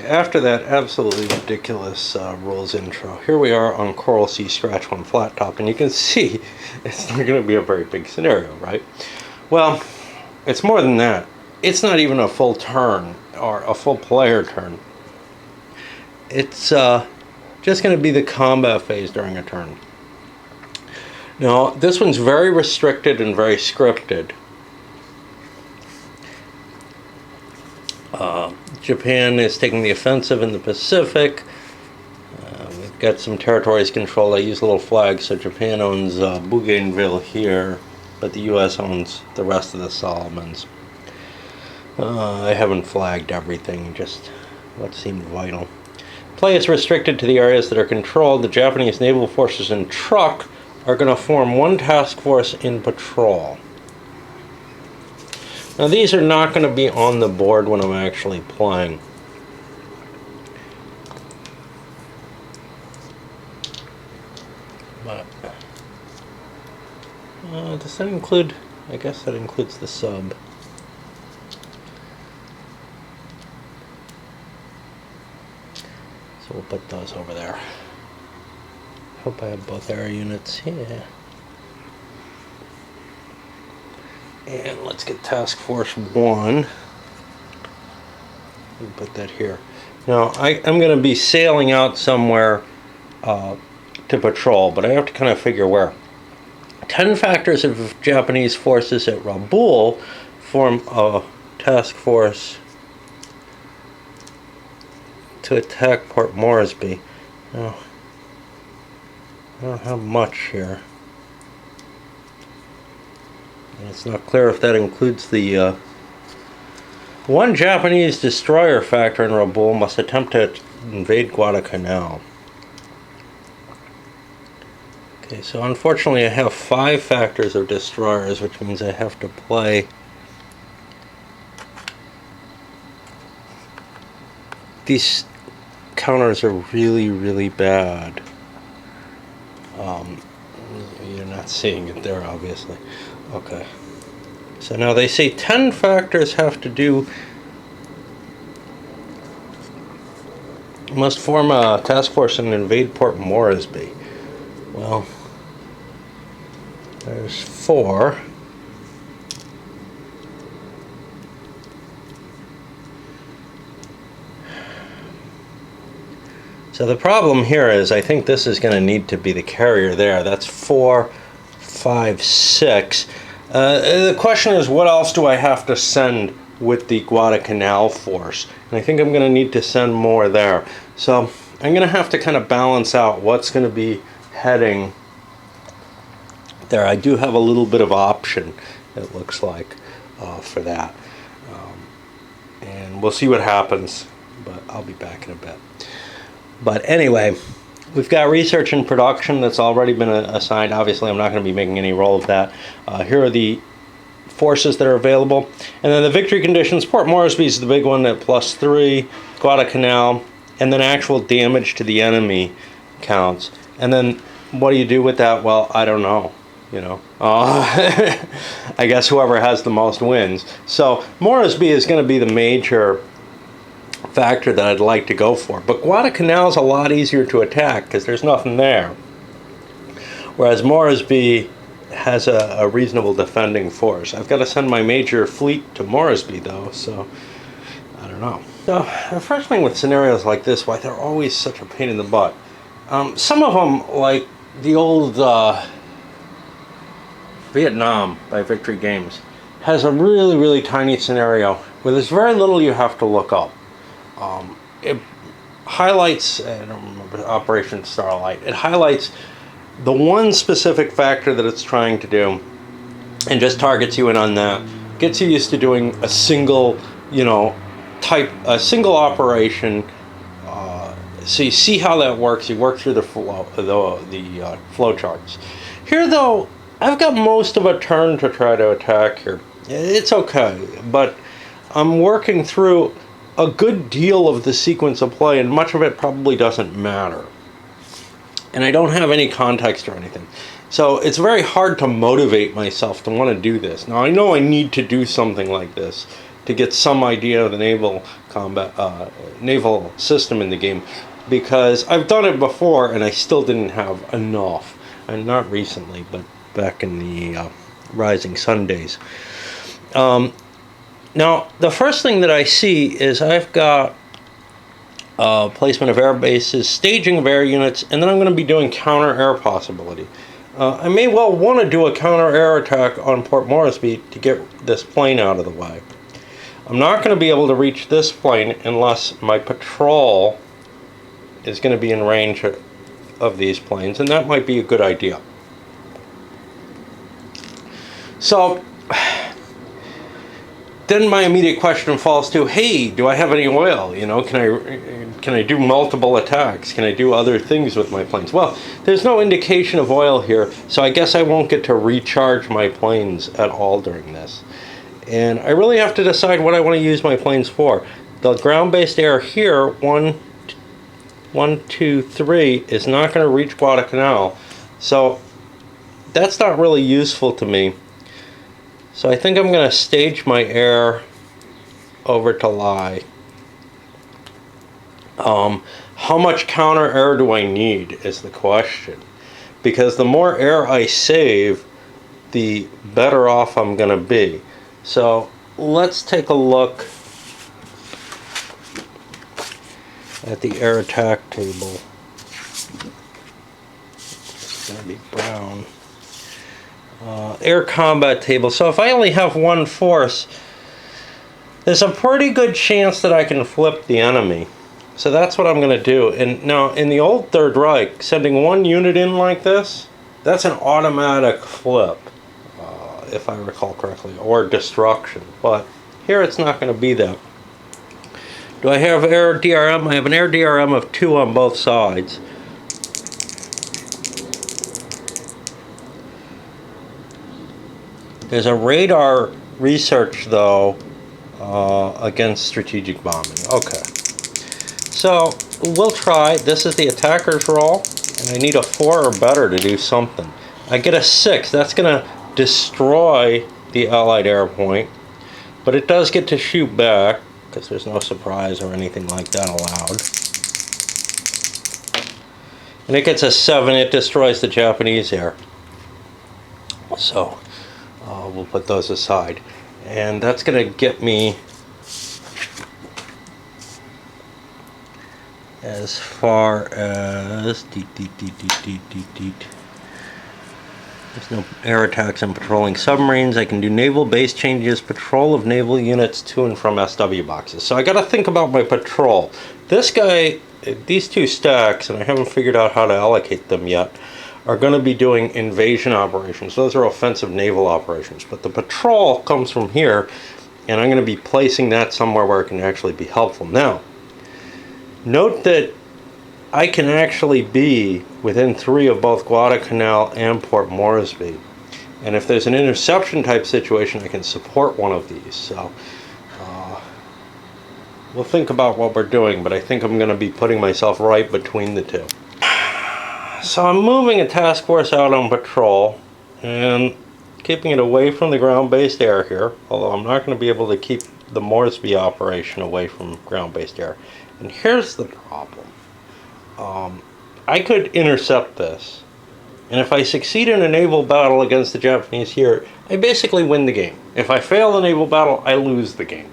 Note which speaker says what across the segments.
Speaker 1: after that absolutely ridiculous rules intro, here we are on Coral Sea Scratch 1 Flat Top, and you can see it's not going to be a very big scenario, right? Well, it's more than that. It's not even a full turn or a full player turn. It's just going to be the combat phase during a turn. Now, this one's very restricted and very scripted. Japan is taking the offensive in the Pacific. We've got some territories controlled. I use little flags, so Japan owns Bougainville here, but the U.S. owns the rest of the Solomons. I haven't flagged everything, just what seemed vital. Play is restricted to the areas that are controlled. The Japanese naval forces in Truk are going to form one task force in patrol. Now these are not going to be on the board when I'm actually playing. But does that include, I guess that includes the sub. So we'll put those over there. Hope I have both air units here. And let's get Task Force 1. And put that here. Now, I'm going to be sailing out somewhere to patrol, but I have to kind of figure where. 10 factors of Japanese forces at Rabaul form a task force to attack Port Moresby. Now, I don't have much here. And it's not clear if that includes the one Japanese destroyer factor in Rabaul must attempt to invade Guadalcanal. Okay, so unfortunately I have 5 factors of destroyers, which means I have to play these counters are really, really bad. You're not seeing it there, obviously. Okay. So now they say 10 factors have to do... must form a task force and invade Port Moresby. Well, there's 4. So the problem here is I think this is going to need to be the carrier there. That's 4, 5, 6. The question is, what else do I have to send with the Guadalcanal force? And I think I'm going to need to send more there. So I'm going to have to kind of balance out what's going to be heading there. I do have a little bit of option, it looks like, for that. And we'll see what happens, but I'll be back in a bit. But anyway, we've got research and production that's already been assigned. Obviously, I'm not going to be making any roll of that. Here are the forces that are available. And then the victory conditions. Port Moresby is the big one at +3. Guadalcanal. And then actual damage to the enemy counts. And then what do you do with that? Well, I don't know. You know, I guess whoever has the most wins. So Moresby is going to be the major factor that I'd like to go for, but Guadalcanal is a lot easier to attack because there's nothing there, whereas Moresby has a reasonable defending force. I've got to send my major fleet to Moresby though, so I don't know. So the first thing with scenarios like this, why they're always such a pain in the butt. Some of them, like the old Vietnam by Victory Games, has a really, really tiny scenario where there's very little you have to look up. It highlights, I don't remember, Operation Starlight. It highlights the one specific factor that it's trying to do and just targets you in on that. Gets you used to doing a single, you know, a single operation. So you see how that works. You work through the flow charts. Here though, I've got most of a turn to try to attack here. It's okay, but I'm working through a good deal of the sequence of play, and much of it probably doesn't matter. And I don't have any context or anything. So it's very hard to motivate myself to want to do this. Now I know I need to do something like this to get some idea of the naval combat, naval system in the game, because I've done it before and I still didn't have enough, and not recently, but back in the Rising Sun days. Now, the first thing that I see is I've got placement of air bases, staging of air units, and then I'm going to be doing counter-air possibility. I may well want to do a counter-air attack on Port Moresby to get this plane out of the way. I'm not going to be able to reach this plane unless my patrol is going to be in range of these planes, and that might be a good idea. So then my immediate question falls to, hey, do I have any oil? You know, can I do multiple attacks? Can I do other things with my planes? Well, there's no indication of oil here, so I guess I won't get to recharge my planes at all during this. And I really have to decide what I want to use my planes for. The ground-based air here, 1, 2, 3, is not going to reach Guadalcanal, so that's not really useful to me. So I think I'm going to stage my air over to Lai. How much counter air do I need is the question. Because the more air I save, the better off I'm going to be. So let's take a look at the air attack table. It's going to be brown. Air combat table. So if I only have one force, there's a pretty good chance that I can flip the enemy. So that's what I'm going to do. And now in the old Third Reich, sending one unit in like this, that's an automatic flip, if I recall correctly, or destruction. But here it's not going to be that. Do I have air DRM? I have an air DRM of 2 on both sides. There's a radar research, though, against strategic bombing. Okay. So, we'll try. This is the attacker's roll, and I need a 4 or better to do something. I get a 6. That's going to destroy the Allied air point, but it does get to shoot back, because there's no surprise or anything like that allowed. And it gets a 7. It destroys the Japanese air. So we'll put those aside, and that's going to get me as far as there's no air attacks and patrolling submarines. I can do naval base changes, patrol of naval units to and from SW boxes. So I got to think about my patrol. This guy, these 2 stacks, and I haven't figured out how to allocate them yet, are going to be doing invasion operations. Those are offensive naval operations. But the patrol comes from here, and I'm going to be placing that somewhere where it can actually be helpful. Now, note that I can actually be within 3 of both Guadalcanal and Port Moresby. And if there's an interception type situation, I can support one of these. So we'll think about what we're doing, but I think I'm going to be putting myself right between the 2. So I'm moving a task force out on patrol and keeping it away from the ground-based air here, although I'm not going to be able to keep the Moresby operation away from ground-based air. And here's the problem. I could intercept this, and if I succeed in a naval battle against the Japanese here, I basically win the game. If I fail the naval battle, I lose the game.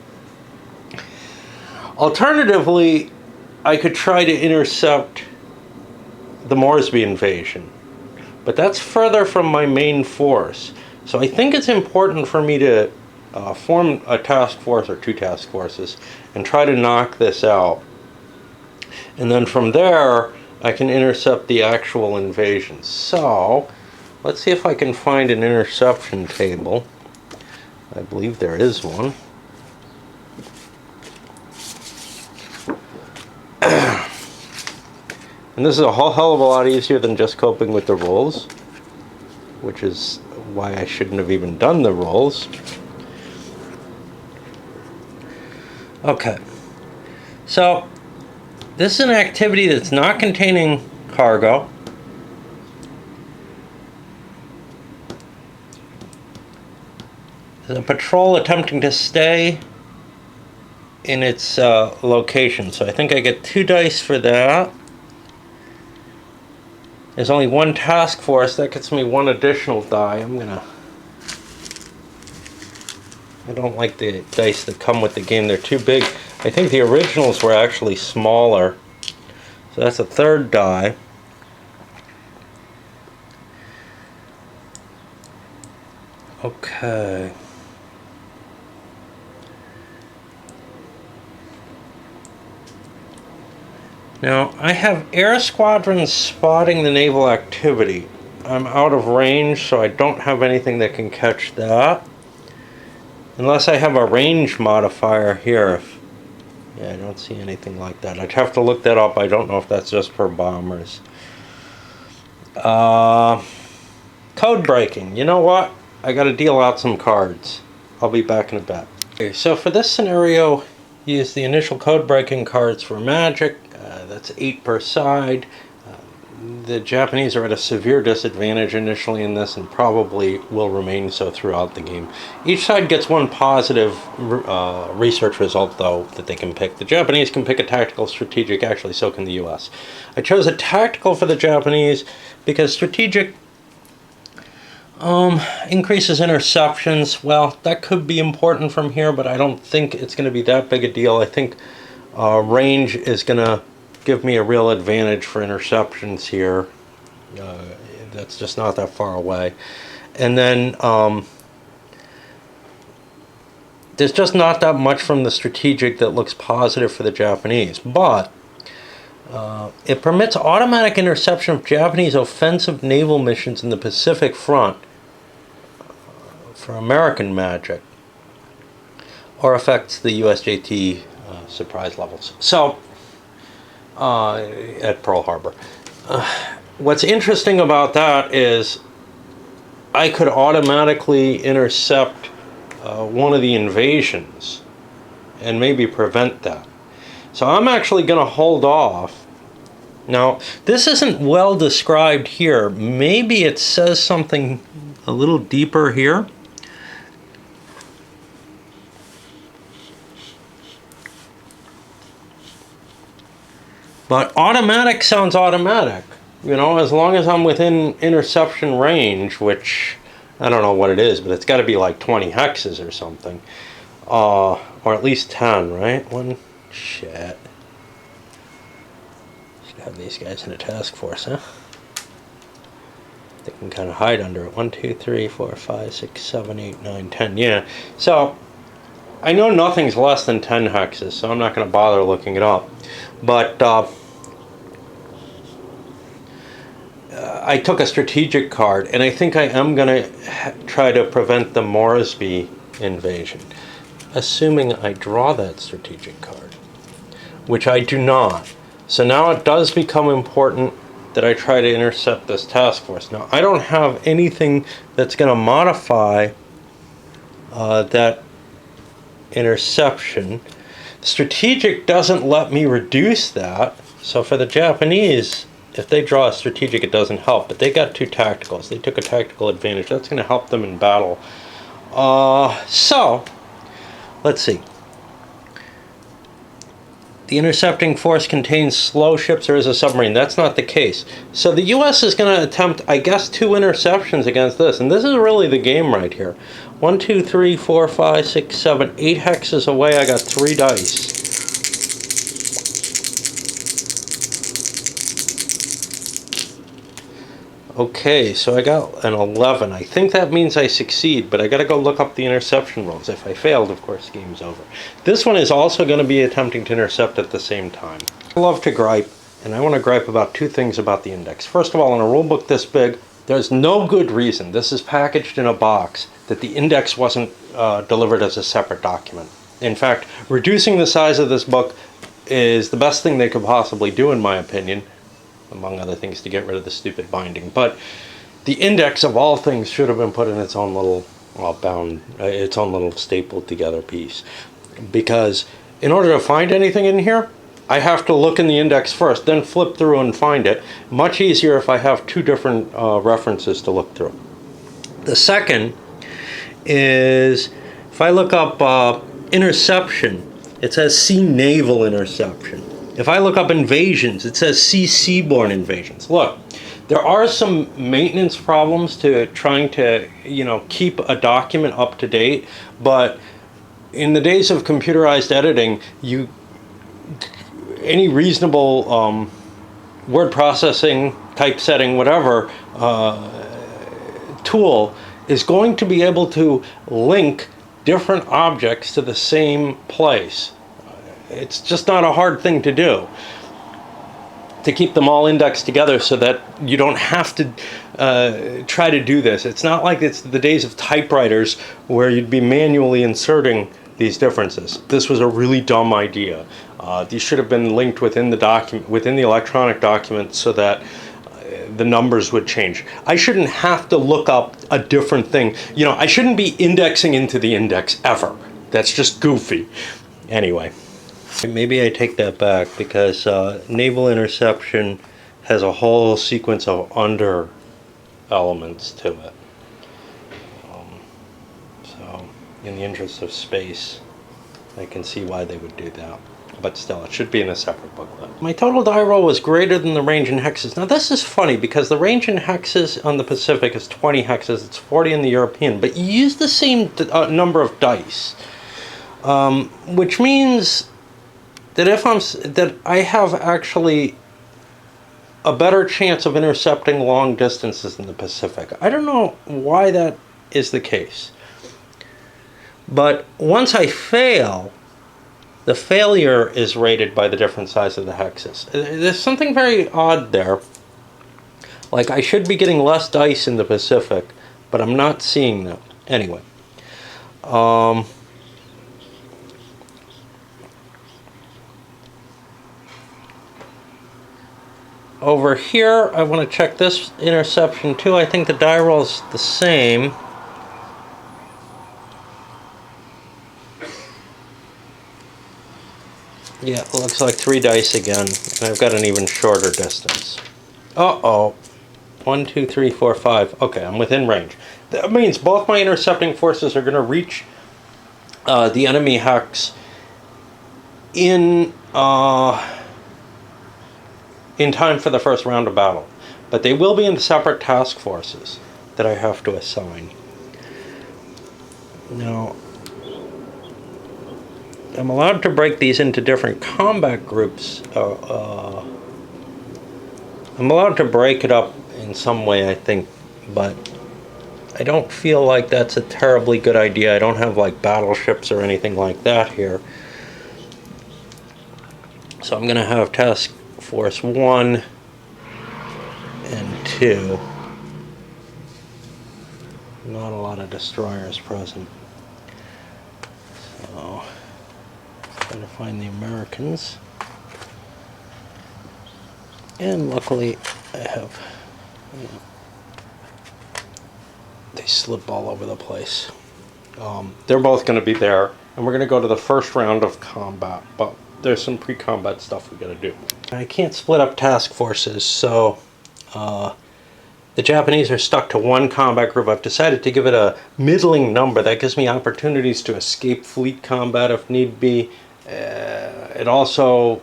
Speaker 1: Alternatively, I could try to intercept the Moresby invasion, but that's further from my main force. So I think it's important for me to form a task force or 2 task forces and try to knock this out. And then from there, I can intercept the actual invasion. So let's see if I can find an interception table. I believe there is one. And this is a whole hell of a lot easier than just coping with the rolls, which is why I shouldn't have even done the rolls. Okay, so this is an activity that's not containing cargo. There's a patrol attempting to stay in its location. So I think I get 2 dice for that. There's only 1 task force. That gets me 1 additional die. I don't like the dice that come with the game. They're too big. I think the originals were actually smaller. So that's a 3rd die. Okay. Now, I have air squadrons spotting the naval activity. I'm out of range, so I don't have anything that can catch that. Unless I have a range modifier here. Yeah, I don't see anything like that. I'd have to look that up. I don't know if that's just for bombers. Code breaking. You know what? I gotta deal out some cards. I'll be back in a bit. Okay, so for this scenario, use the initial code breaking cards for magic. That's 8 per side. The Japanese are at a severe disadvantage initially in this and probably will remain so throughout the game. Each side gets 1 positive research result, though, that they can pick. The Japanese can pick a tactical strategic, actually so can the US. I chose a tactical for the Japanese because strategic increases interceptions. Well, that could be important from here, but I don't think it's going to be that big a deal. I think range is going to give me a real advantage for interceptions here. That's just not that far away. And then there's just not that much from the strategic that looks positive for the Japanese. But it permits automatic interception of Japanese offensive naval missions in the Pacific Front for American magic, or affects the USJT surprise levels. So, at Pearl Harbor. What's interesting about that is I could automatically intercept one of the invasions and maybe prevent that. So I'm actually going to hold off. Now, this isn't well described here. Maybe it says something a little deeper here. But automatic sounds automatic, you know, as long as I'm within interception range, which I don't know what it is, but it's got to be like 20 hexes or something, or at least 10, right? Shit. Should have these guys in a task force, huh? They can kind of hide under it. 1, 2, 3, 4, 5, 6, 7, 8, 9, 10. Yeah. So I know nothing's less than 10 hexes, so I'm not going to bother looking it up. But I took a strategic card, and I think I am going to try to prevent the Moresby invasion, assuming I draw that strategic card, which I do not. So now it does become important that I try to intercept this task force. Now, I don't have anything that's going to modify that interception. Strategic doesn't let me reduce that. So for the Japanese, if they draw a strategic, it doesn't help. But they got 2 tacticals. They took a tactical advantage. That's going to help them in battle. So, let's see. The intercepting force contains slow ships or is a submarine. That's not the case. So the U.S. is going to attempt, I guess, 2 interceptions against this. And this is really the game right here. 1, 2, 3, 4, 5, 6, 7, 8 hexes away. I got 3 dice. Okay, so I got an 11. I think that means I succeed, but I got to go look up the interception rolls. If I failed, of course, game's over. This one is also going to be attempting to intercept at the same time. I love to gripe, and I want to gripe about 2 things about the index. First of all, in a rule book this big, there's no good reason, this is packaged in a box, that the index wasn't delivered as a separate document. In fact, reducing the size of this book is the best thing they could possibly do, in my opinion, among other things, to get rid of the stupid binding. But the index of all things should have been put in its own little its own little stapled together piece. Because in order to find anything in here, I have to look in the index first, then flip through and find it. Much easier if I have 2 different references to look through. The second is, if I look up interception, it says see naval interception. If I look up invasions, it says see seaborne invasions. Look, there are some maintenance problems to trying to, keep a document up to date, but in the days of computerized editing, any reasonable word processing, typesetting, whatever tool is going to be able to link different objects to the same place. It's just not a hard thing to do, to keep them all indexed together so that you don't have to try to do this. It's not like it's the days of typewriters where you'd be manually inserting these differences. This was a really dumb idea. These should have been linked within the document, within the electronic document, so that the numbers would change. I shouldn't have to look up a different thing. I shouldn't be indexing into the index ever. That's just goofy. Anyway, maybe I take that back, because naval interception has a whole sequence of under elements to it. So, in the interest of space, I can see why they would do that. But still, it should be in a separate booklet. My total die roll was greater than the range in hexes. Now, this is funny, because the range in hexes on the Pacific is 20 hexes. It's 40 in the European. But you use the same number of dice, which means that I have actually a better chance of intercepting long distances in the Pacific. I don't know why that is the case. But once I fail, the failure is rated by the different size of the hexes. There's something very odd there. Like, I should be getting less dice in the Pacific, but I'm not seeing that. Anyway. Over here, I want to check this interception too. I think the die roll is the same. Yeah, it looks like 3 dice again, and I've got an even shorter distance. Uh-oh. 1, 2, 3, 4, 5. Okay, I'm within range. That means both my intercepting forces are going to reach the enemy hex in time for the first round of battle. But they will be in separate task forces that I have to assign. Now, I'm allowed to break these into different combat groups. I'm allowed to break it up in some way, I think, but I don't feel like that's a terribly good idea. I don't have like battleships or anything like that here. So I'm going to have Task Force 1 and 2. Not a lot of destroyers present. So, trying to find the Americans. And luckily I have, they slip all over the place. They're both going to be there, and we're going to go to the first round of combat, but there's some pre-combat stuff we got to do. I can't split up task forces, so the Japanese are stuck to one combat group. I've decided to give it a middling number. That gives me opportunities to escape fleet combat if need be. It also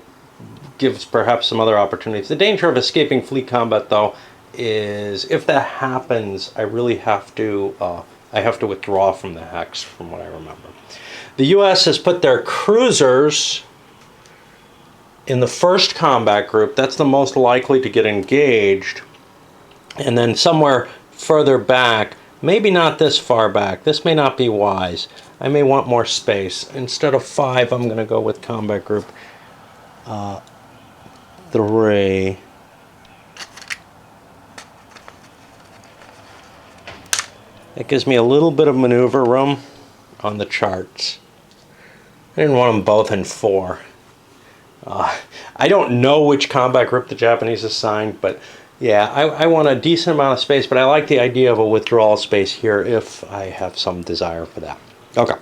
Speaker 1: gives perhaps some other opportunities. The danger of escaping fleet combat, though, is if that happens, I really have to withdraw from the hex, from what I remember. The U.S. has put their cruisers in the first combat group. That's the most likely to get engaged. And then somewhere further back, maybe not this far back, this may not be wise. I may want more space. Instead of 5, I'm going to go with combat group 3. It gives me a little bit of maneuver room on the charts. I didn't want them both in 4. I don't know which combat group the Japanese assigned, but yeah, I want a decent amount of space, but I like the idea of a withdrawal space here if I have some desire for that. Okay.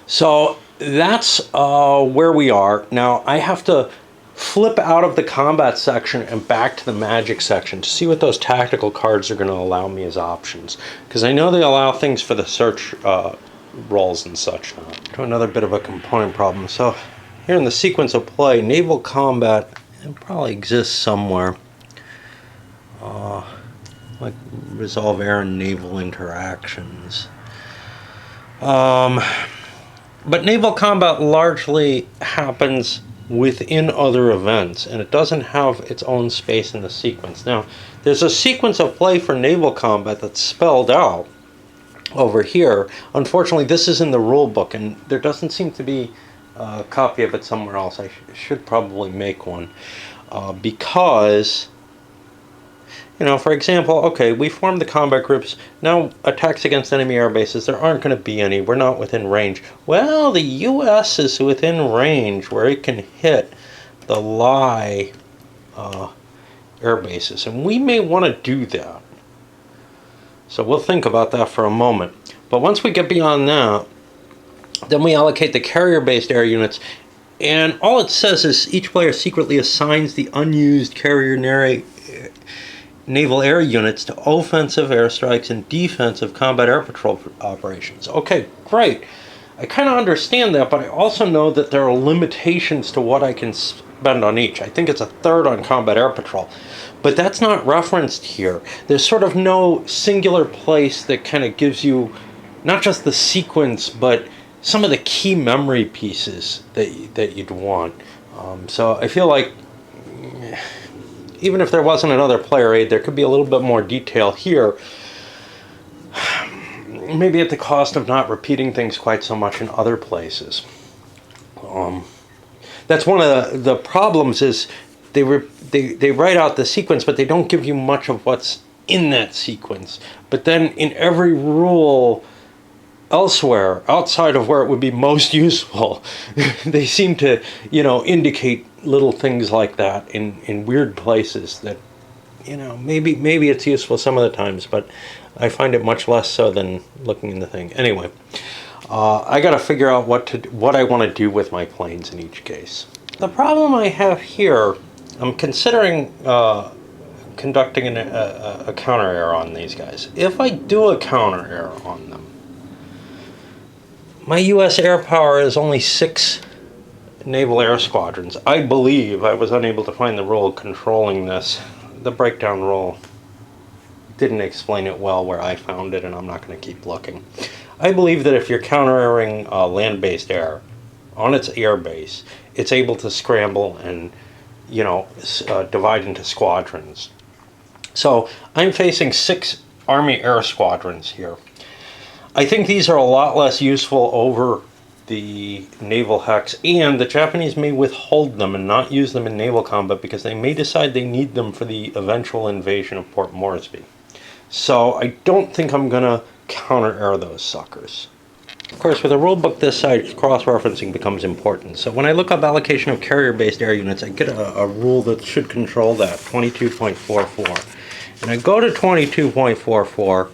Speaker 1: So that's where we are. Now I have to flip out of the combat section and back to the magic section to see what those tactical cards are going to allow me as options. Because I know they allow things for the search roles and such. To another bit of a component problem. So here in the sequence of play, naval combat, it probably exists somewhere. Like resolve air and naval interactions. But naval combat largely happens within other events, and it doesn't have its own space in the sequence. Now, there's a sequence of play for naval combat that's spelled out over here. Unfortunately, this is in the rule book, and there doesn't seem to be a copy of it somewhere else. I should probably make one, because, you know, for example, okay, we formed the combat groups. Now, attacks against enemy air bases, there aren't going to be any. We're not within range. Well, the U.S. is within range where it can hit the lie air bases, and we may want to do that. So we'll think about that for a moment. But once we get beyond that, then we allocate the carrier-based air units, and all it says is each player secretly assigns the unused carrier naval air units to offensive airstrikes and defensive combat air patrol operations. Okay, great. I kind of understand that, but I also know that there are limitations to what I can spend on each. I think it's a third on combat air patrol. But that's not referenced here. There's sort of no singular place that kind of gives you not just the sequence, but some of the key memory pieces that you'd want. So I feel like even if there wasn't another player aid, there could be a little bit more detail here. Maybe at the cost of not repeating things quite so much in other places. That's one of the problems is they write out the sequence, but they don't give you much of what's in that sequence. But then in every rule elsewhere, outside of where it would be most useful, they seem to, you know, indicate little things like that in weird places that, you know, maybe it's useful some of the times, but I find it much less so than looking in the thing. Anyway, I got to figure out what I want to do with my planes in each case. The problem I have here, I'm considering conducting a counter air on these guys. If I do a counter air on them, my U.S. air power is only 6 naval air squadrons. I believe I was unable to find the rule controlling this. The breakdown rule didn't explain it well where I found it, and I'm not going to keep looking. I believe that if you're counter-airing land-based air on its air base, it's able to scramble and, you know, divide into squadrons. So I'm facing 6 Army air squadrons here. I think these are a lot less useful over the naval hex, and the Japanese may withhold them and not use them in naval combat because they may decide they need them for the eventual invasion of Port Moresby. So I don't think I'm going to counter-air those suckers. Of course, with a rulebook this size, cross-referencing becomes important. So when I look up allocation of carrier-based air units, I get a rule that should control that, 22.44. And I go to 22.44,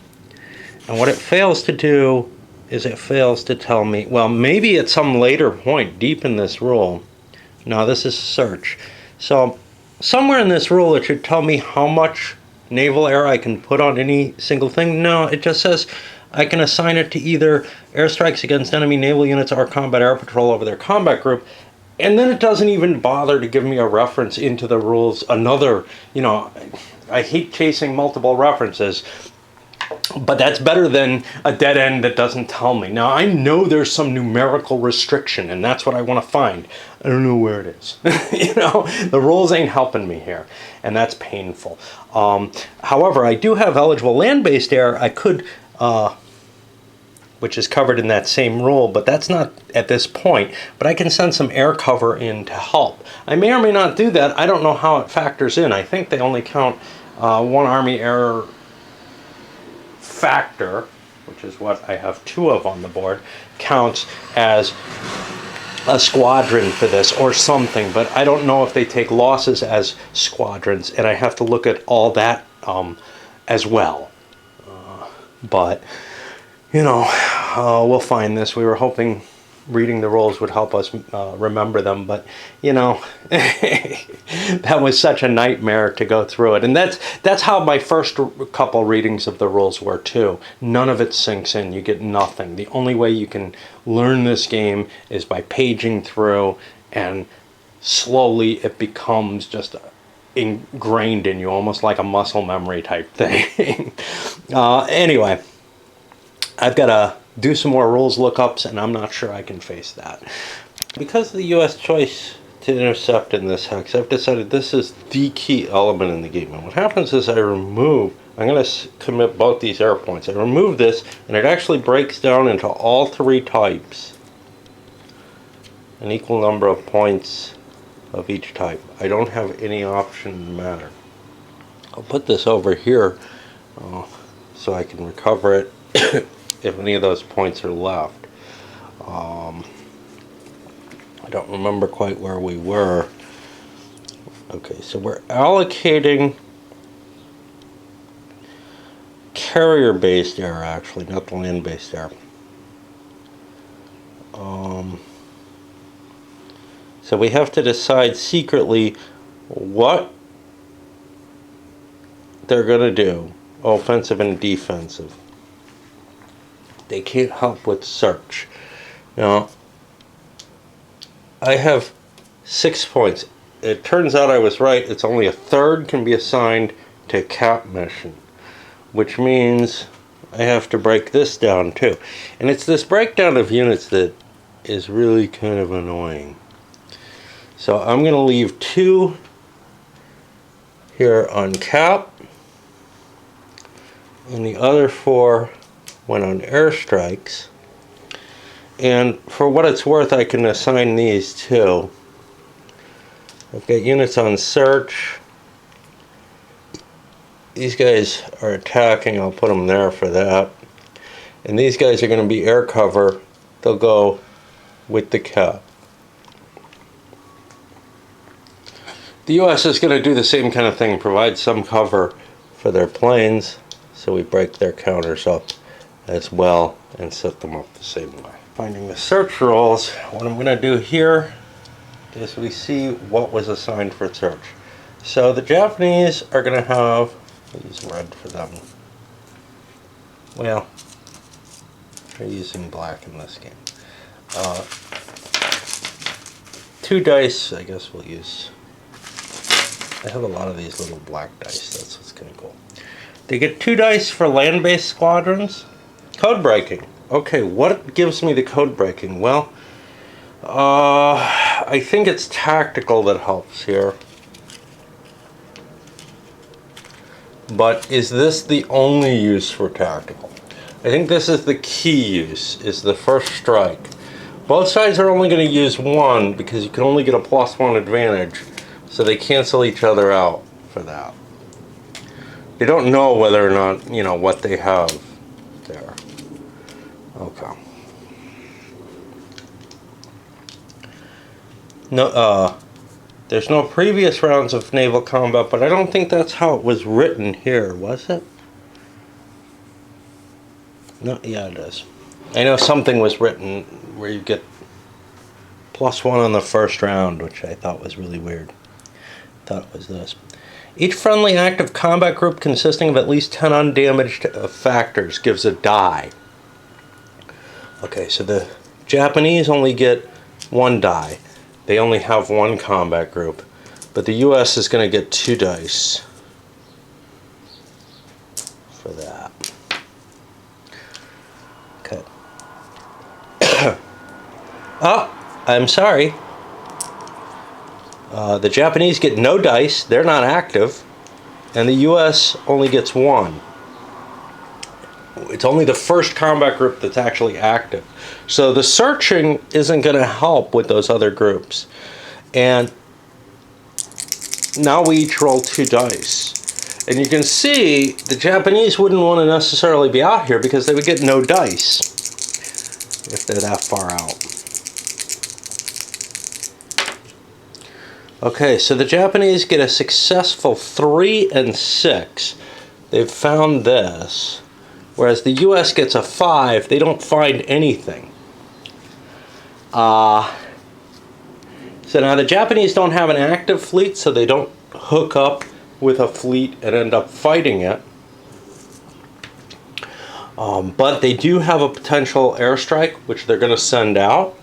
Speaker 1: and what it fails to do is it fails to tell me, well, maybe at some later point deep in this rule. No, this is search. So somewhere in this rule it should tell me how much naval air I can put on any single thing. No, it just says I can assign it to either airstrikes against enemy naval units or combat air patrol over their combat group. And then it doesn't even bother to give me a reference into the rules. Another, you know, I hate chasing multiple references, but that's better than a dead end that doesn't tell me. Now, I know there's some numerical restriction, and that's what I want to find. I don't know where it is. You know, the rules ain't helping me here, and that's painful. However, I do have eligible land-based air. I could, which is covered in that same rule, but that's not at this point. But I can send some air cover in to help. I may or may not do that. I don't know how it factors in. I think they only count one Army air factor, which is what I have 2 of on the board, counts as a squadron for this or something, but I don't know if they take losses as squadrons, and I have to look at all that as well. But, you know, we'll find this. We were hoping reading the rules would help us remember them, but you know, that was such a nightmare to go through it. And that's how my first couple readings of the rules were too. None of it sinks in. You get nothing. The only way you can learn this game is by paging through, and slowly it becomes just ingrained in you, almost like a muscle memory type thing. Anyway, I've got to do some more rules lookups, and I'm not sure I can face that. Because of the U.S. choice to intercept in this hex, I've decided this is the key element in the game. And what happens is I'm going to commit both these error points. I remove this, and it actually breaks down into all three types. An equal number of points of each type. I don't have any option in the matter. I'll put this over here so I can recover it if any of those points are left. I don't remember quite where we were. Okay, so we're allocating carrier-based error, actually, not the land-based error. So we have to decide secretly what they're going to do, offensive and defensive. They can't help with search. Now, I have 6 points. It turns out I was right. It's only a third can be assigned to a cap mission, which means I have to break this down too. And it's this breakdown of units that is really kind of annoying. So I'm going to leave 2 here on cap, and the other 4 went on airstrikes. And for what it's worth, I can assign these too. I've got units on search. These guys are attacking. I'll put them there for that. And these guys are going to be air cover. They'll go with the cap. The U.S. is going to do the same kind of thing, provide some cover for their planes, so we break their counters up as well and set them up the same way. Finding the search rules, what I'm going to do here is we see what was assigned for search. So the Japanese are going to have, I'll use red for them. Well, they're using black in this game. 2 dice, I guess we'll use. I have a lot of these little black dice, that's what's kind of cool. They get 2 dice for land-based squadrons. Code breaking. Okay, what gives me the code breaking? Well, I think it's tactical that helps here. But is this the only use for tactical? I think this is the key use, is the first strike. Both sides are only going to use 1 because you can only get a +1 advantage. So they cancel each other out for that. They don't know whether or not, you know, what they have there. Okay. No, there's no previous rounds of naval combat, but I don't think that's how it was written here, was it? No, yeah, it is. I know something was written where you get +1 on the first round, which I thought was really weird. Thought it was this. Each friendly active combat group consisting of at least 10 undamaged factors gives a die. Okay, so the Japanese only get 1 die. They only have 1 combat group. But the US is going to get 2 dice for that. Okay. Oh, I'm sorry. The Japanese get no dice, they're not active, and the US only gets 1. It's only the first combat group that's actually active. So the searching isn't going to help with those other groups. And now we each roll 2 dice. And you can see the Japanese wouldn't want to necessarily be out here because they would get no dice if they're that far out. Okay, so the Japanese get a successful 3 and 6. They've found this. Whereas the US gets a 5, they don't find anything. So now the Japanese don't have an active fleet, so they don't hook up with a fleet and end up fighting it. But they do have a potential airstrike, which they're going to send out,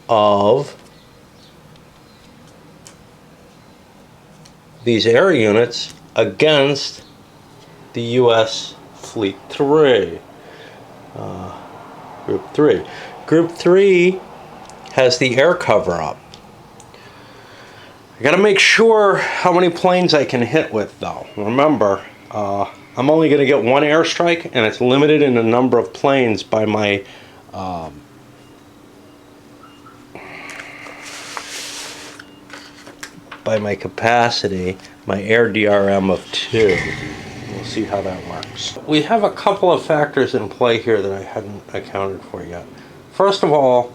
Speaker 1: of these air units against the U.S. Fleet 3. Group 3. Group 3 has the air cover up. I got to make sure how many planes I can hit with, though. Remember, I'm only going to get one airstrike, and it's limited in the number of planes by my capacity, my air DRM of 2. We'll see how that works. We have a couple of factors in play here that I hadn't accounted for yet. First of all,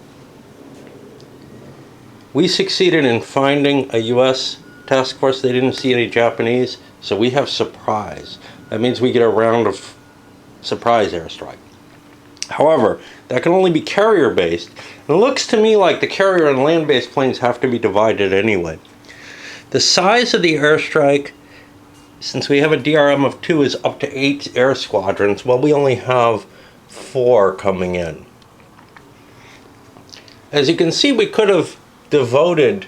Speaker 1: we succeeded in finding a U.S. task force. They didn't see any Japanese, so we have surprise. That means we get a round of surprise airstrike. However, that can only be carrier-based. It looks to me like the carrier and land-based planes have to be divided anyway. The size of the airstrike, since we have a DRM of 2, is up to 8 air squadrons. Well, we only have 4 coming in. As you can see, we could have devoted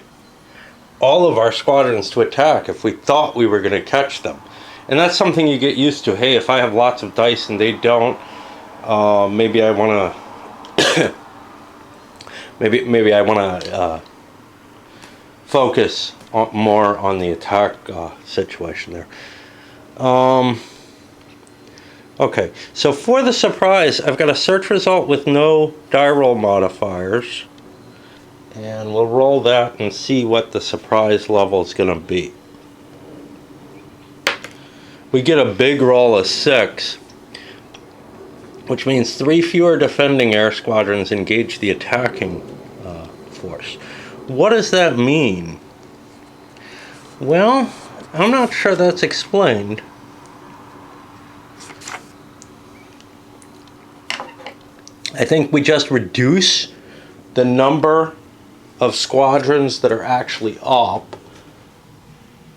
Speaker 1: all of our squadrons to attack if we thought we were going to catch them. And that's something you get used to. Hey, if I have lots of dice and they don't, maybe I want to maybe I want to focus more on the attack situation there. Okay, so for the surprise, I've got a search result with no die roll modifiers. And we'll roll that and see what the surprise level is going to be. We get a big roll of 6, which means 3 fewer defending air squadrons engage the attacking force. What does that mean? Well, I'm not sure that's explained. I think we just reduce the number of squadrons that are actually up,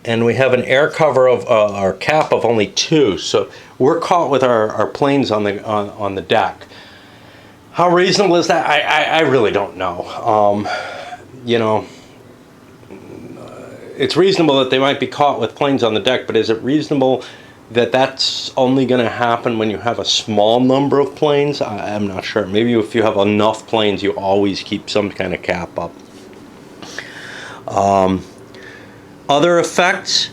Speaker 1: and we have an air cover of our cap of only 2, so we're caught with our planes on the deck. How reasonable is that? I really don't know. You know, it's reasonable that they might be caught with planes on the deck, but is it reasonable that that's only going to happen when you have a small number of planes? I'm not sure. Maybe if you have enough planes, you always keep some kind of cap up. Other effects,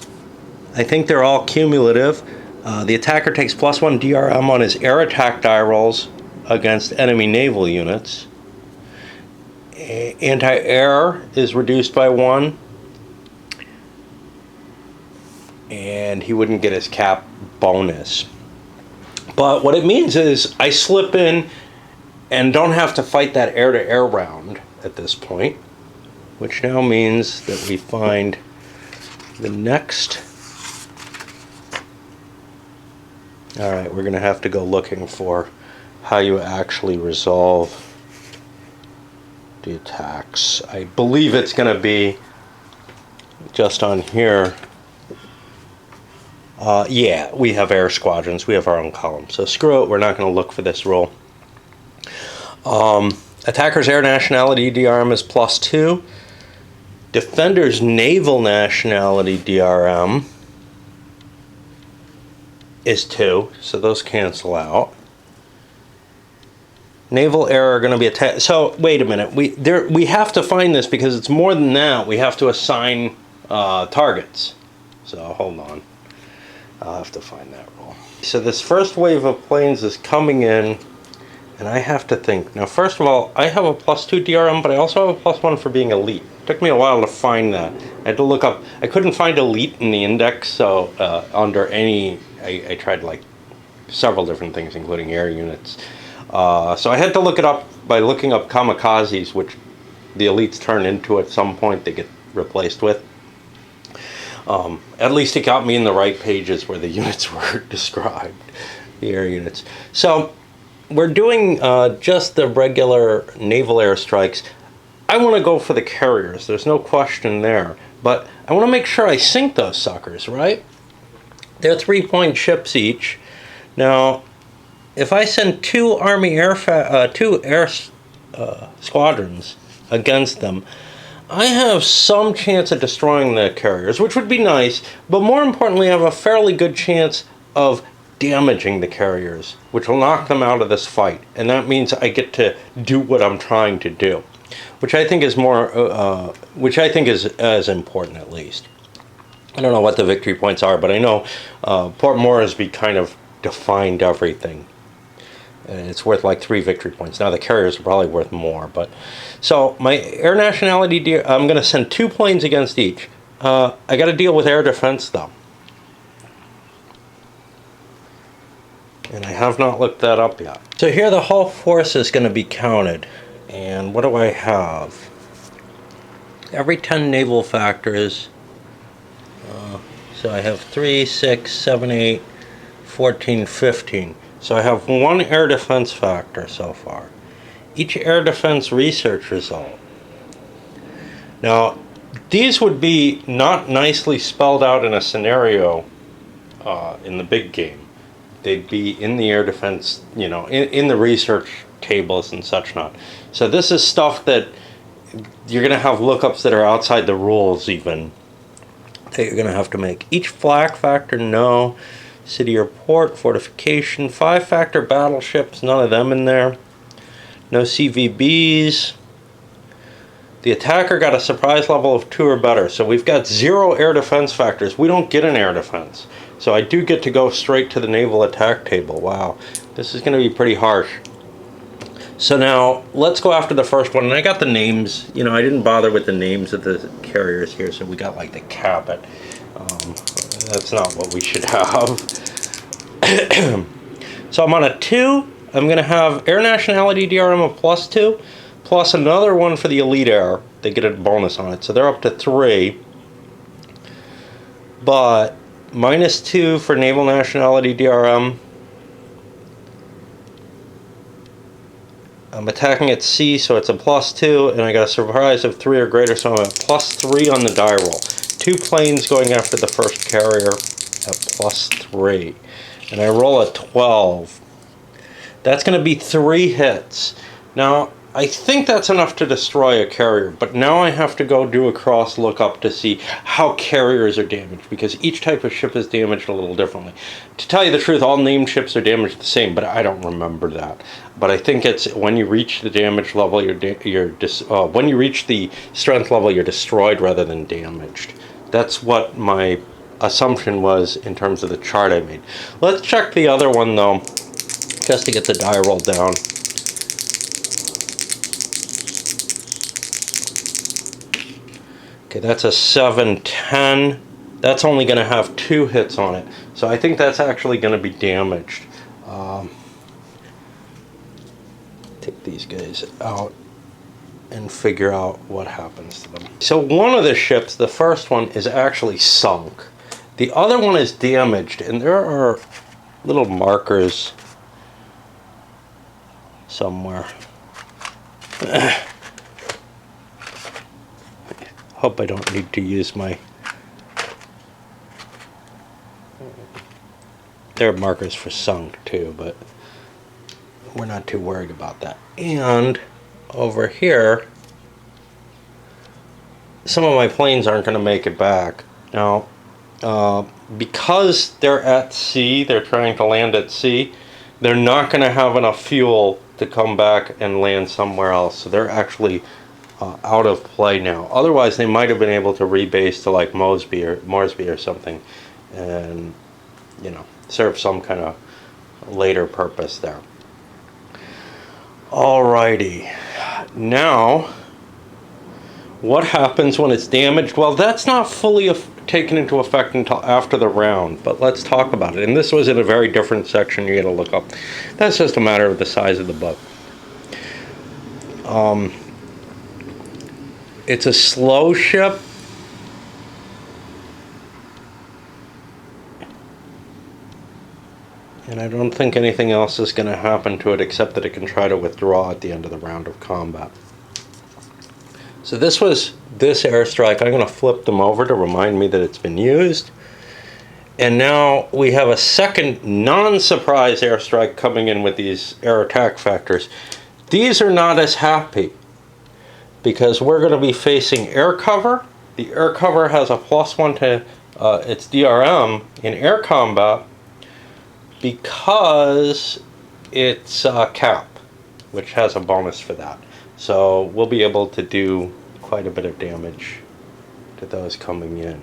Speaker 1: I think they're all cumulative. The attacker takes +1 DRM on his air attack die rolls against enemy naval units. Anti-air is reduced by 1. And he wouldn't get his cap bonus. But what it means is I slip in and don't have to fight that air-to-air round at this point, which now means that we find the next. All right, we're going to have to go looking for how you actually resolve the attacks. I believe it's going to be just on here. Yeah, we have air squadrons. We have our own column. So screw it. We're not going to look for this rule. Attacker's air nationality DRM is +2. Defender's naval nationality DRM is 2. So those cancel out. Naval air are going to be attacked. So wait a minute. We have to find this because it's more than that. We have to assign targets. So hold on. I'll have to find that rule. So this first wave of planes is coming in, and I have to think. Now, first of all, I have a +2 DRM, but I also have a +1 for being elite. It took me a while to find that. I had to look up. I couldn't find elite in the index, so under any, I tried like several different things, including air units. So I had to look it up by looking up kamikazes, which the elites turn into at some point. They get replaced with. At least it got me in the right pages where the units were described, the air units. So we're doing just the regular naval airstrikes. I want to go for the carriers. There's no question there. But I want to make sure I sink those suckers, right? They're 3-point ships each. Now, if I send two air squadrons against them, I have some chance of destroying the carriers, which would be nice, but more importantly, I have a fairly good chance of damaging the carriers, which will knock them out of this fight, and that means I get to do what I'm trying to do, which I think is as important, at least. I don't know what the victory points are, but I know Port Moresby kind of defined everything. And it's worth like 3 victory points. Now the carriers are probably worth more, but so my air nationality, I'm going to send 2 planes against each. I got to deal with air defense though, and I have not looked that up yet. So here the whole force is going to be counted, and what do I have? Every 10 naval factors. So I have 3, 6, 7, 8, 14, 15. So I have 1 air defense factor so far. Each air defense research result. Now, these would be not nicely spelled out in a scenario in the big game. They'd be in the air defense, you know, in the research tables and such not. So this is stuff that you're going to have lookups that are outside the rules even, that you're going to have to make. Each flak factor, no. City or port, fortification, 5-factor battleships, none of them in there. No CVBs. The attacker got a surprise level of 2 or better, so we've got 0 air defense factors. We don't get an air defense. So I do get to go straight to the naval attack table. Wow, this is going to be pretty harsh. So now, let's go after the first one. And I got the names. You know, I didn't bother with the names of the carriers here, so we got like the Cabot. That's not what we should have. So I'm on a 2. I'm going to have air nationality DRM of +2, plus another one for the elite air. They get a bonus on it, so they're up to 3. But -2 for naval nationality DRM. I'm attacking at sea, so it's a +2, and I got a surprise of 3 or greater, so I'm at +3 on the die roll. 2 planes going after the first carrier at +3. And I roll a 12. That's going to be 3 hits. Now, I think that's enough to destroy a carrier, but now I have to go do a cross lookup to see how carriers are damaged, because each type of ship is damaged a little differently. To tell you the truth, all named ships are damaged the same, but I don't remember that. But I think it's when you reach the damage level, when you reach the strength level, you're destroyed rather than damaged. That's what my assumption was in terms of the chart I made. Let's check the other one though, just to get the die roll down. Okay, that's a 7-10. That's only going to have 2 hits on it, so I think that's actually going to be damaged. Take these guys out and figure out what happens to them. So one of the ships, the first one, is actually sunk. The other one is damaged, and there are little markers somewhere. Hope I don't need to use my... There are markers for sunk too, but we're not too worried about that. And over here, some of my planes aren't going to make it back. Now, because they're at sea, they're trying to land at sea, they're not going to have enough fuel to come back and land somewhere else. So they're actually out of play now. Otherwise, they might have been able to rebase to like Moresby or something, and you know, serve some kind of later purpose there. Alrighty, now what happens when it's damaged? Well, that's not fully taken into effect until after the round, but let's talk about it. And this was in a very different section you gotta look up. That's just a matter of the size of the book. It's a slow ship. And I don't think anything else is going to happen to it except that it can try to withdraw at the end of the round of combat. So this was this airstrike. I'm going to flip them over to remind me that it's been used. And now we have a second non-surprise airstrike coming in with these air attack factors. These are not as happy because we're going to be facing air cover. The air cover has a +1 to its DRM in air combat because it's cap, which has a bonus for that. So we'll be able to do quite a bit of damage to those coming in.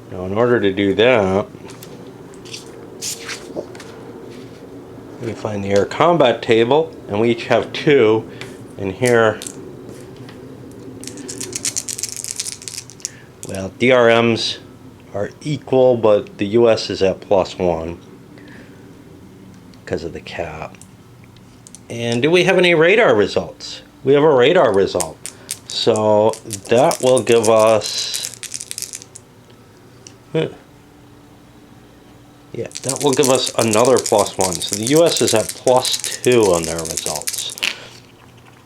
Speaker 1: Now, in order to do that, we find the air combat table, and we each have 2. And here, well, DRMs are equal, but the US is at +1 because of the cap. And do we have any radar results? We have a radar result. So that will give us, yeah, that will give us another +1. So the US is at +2 on their results.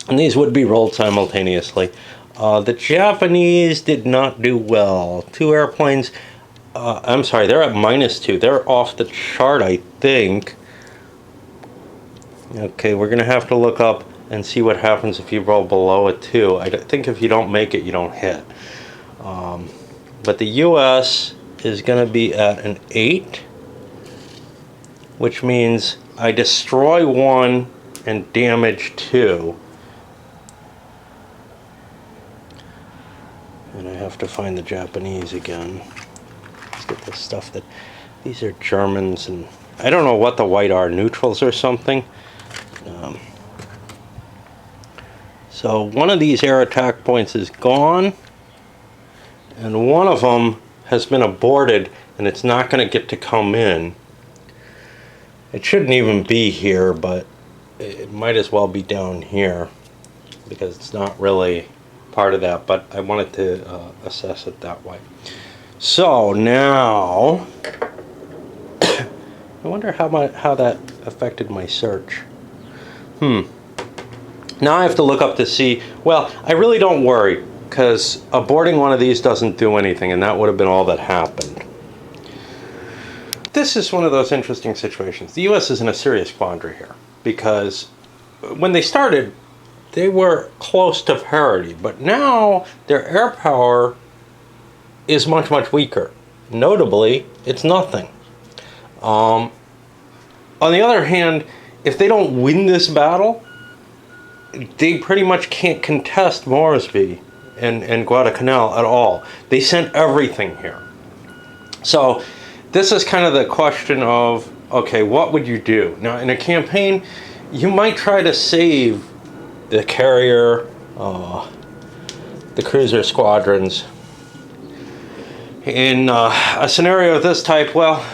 Speaker 1: And these would be rolled simultaneously. The Japanese did not do well. 2 airplanes, I'm sorry, they're at -2. They're off the chart, I think. Okay, we're going to have to look up and see what happens if you roll below a 2. I think if you don't make it, you don't hit. But the US is going to be at an 8, which means I destroy 1 and damage 2. And I have to find the Japanese again. Let's get this stuff that... These are Germans, and I don't know what the white are, neutrals or something. So one of these air attack points is gone, and one of them has been aborted, and it's not going to get to come in. It shouldn't even be here, but it might as well be down here because it's not really part of that, but I wanted to assess it that way. So now I wonder how that affected my search. Now I have to look up to see. Well, I really don't worry because aborting one of these doesn't do anything, and that would have been all that happened. This is one of those interesting situations. The US is in a serious quandary here because when they started, they were close to parity, but now their air power is much, much weaker. Notably, it's nothing. On the other hand, if they don't win this battle, they pretty much can't contest Moresby and Guadalcanal at all. They sent everything here. So this is kind of the question of, okay, what would you do? Now, in a campaign, you might try to save the carrier, the cruiser squadrons. In a scenario of this type, well,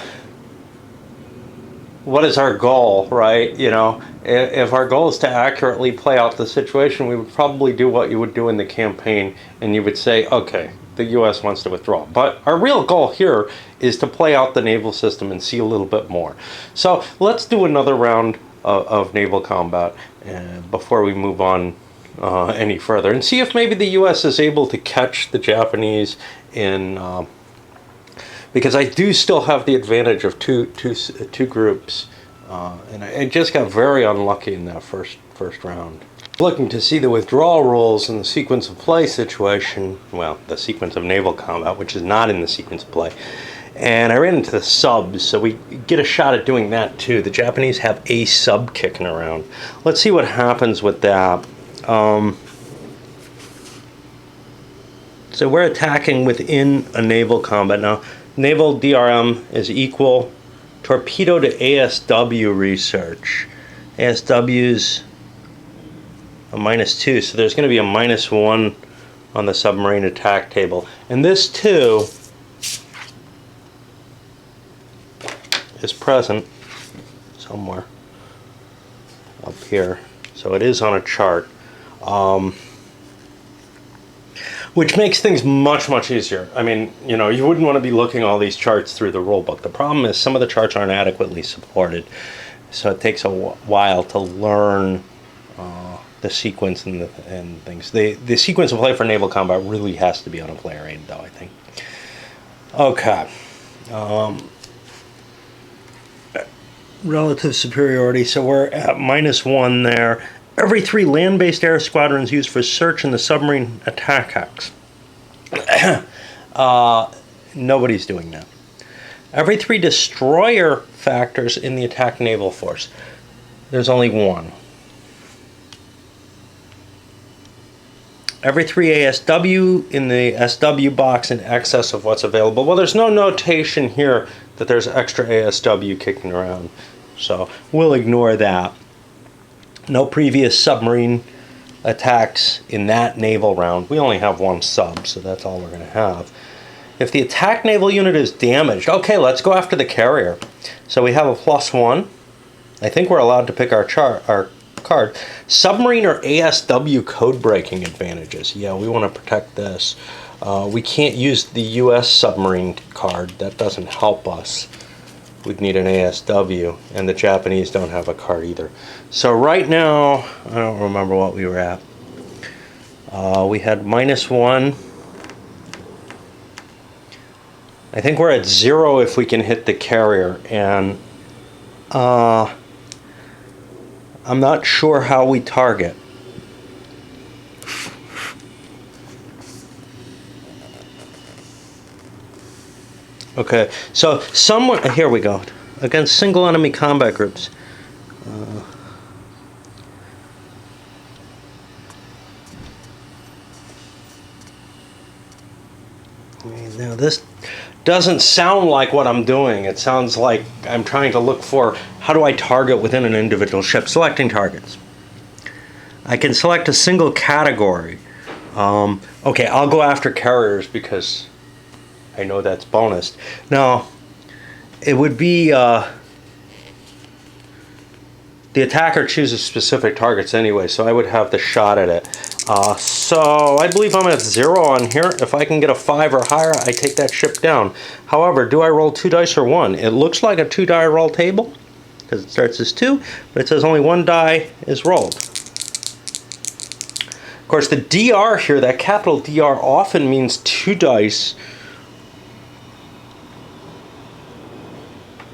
Speaker 1: what is our goal, right? You know, if our goal is to accurately play out the situation, we would probably do what you would do in the campaign, and you would say, okay, the US wants to withdraw. But our real goal here is to play out the naval system and see a little bit more. So let's do another round of naval combat before we move on any further, and see if maybe the US is able to catch the Japanese in... because I do still have the advantage of two groups, and I just got very unlucky in that first round. Looking to see the withdrawal rules in the sequence of play situation, well, the sequence of naval combat, which is not in the sequence of play, and I ran into the subs, so we get a shot at doing that too. The Japanese have a sub kicking around. Let's see what happens with that. So we're attacking within a naval combat now. Naval DRM is equal torpedo to ASW research. ASW's a -2, so there's going to be a -1 on the submarine attack table. And this too is present somewhere up here. So it is on a chart. Which makes things much, much easier. I mean, you know, you wouldn't want to be looking all these charts through the rule book. The problem is some of the charts aren't adequately supported. So it takes a while to learn the sequence and things. The sequence of play for naval combat really has to be on a player aid, though, I think. Okay. Relative superiority, so we're at -1 there. Every 3 land-based air squadrons used for search in the submarine attack hex. Nobody's doing that. Every 3 destroyer factors in the attack naval force. There's only 1. Every 3 ASW in the SW box in excess of what's available. Well, there's no notation here that there's extra ASW kicking around, so we'll ignore that. No previous submarine attacks in that naval round. We only have 1 sub, so that's all we're going to have. If the attack naval unit is damaged, okay, let's go after the carrier. So we have a +1. I think we're allowed to pick our card. Submarine or ASW code breaking advantages. Yeah, we want to protect this. We can't use the US submarine card. That doesn't help us. We'd need an ASW, and the Japanese don't have a card either. So right now, I don't remember what we were at. We had -1. I think we're at 0 if we can hit the carrier, and I'm not sure how we target. Okay, so someone, here we go. Against single enemy combat groups. Now this doesn't sound like what I'm doing. It sounds like I'm trying to look for how do I target within an individual ship. Selecting targets. I can select a single category. Okay, I'll go after carriers because I know that's bonus. Now, it would be the attacker chooses specific targets anyway, so I would have the shot at it. So I believe I'm at 0 on here. If I can get a 5 or higher, I take that ship down. However, do I roll 2 dice or 1? It looks like a 2-die roll table because it starts as 2, but it says only 1 die is rolled. Of course, the DR here, that capital DR, often means 2 dice.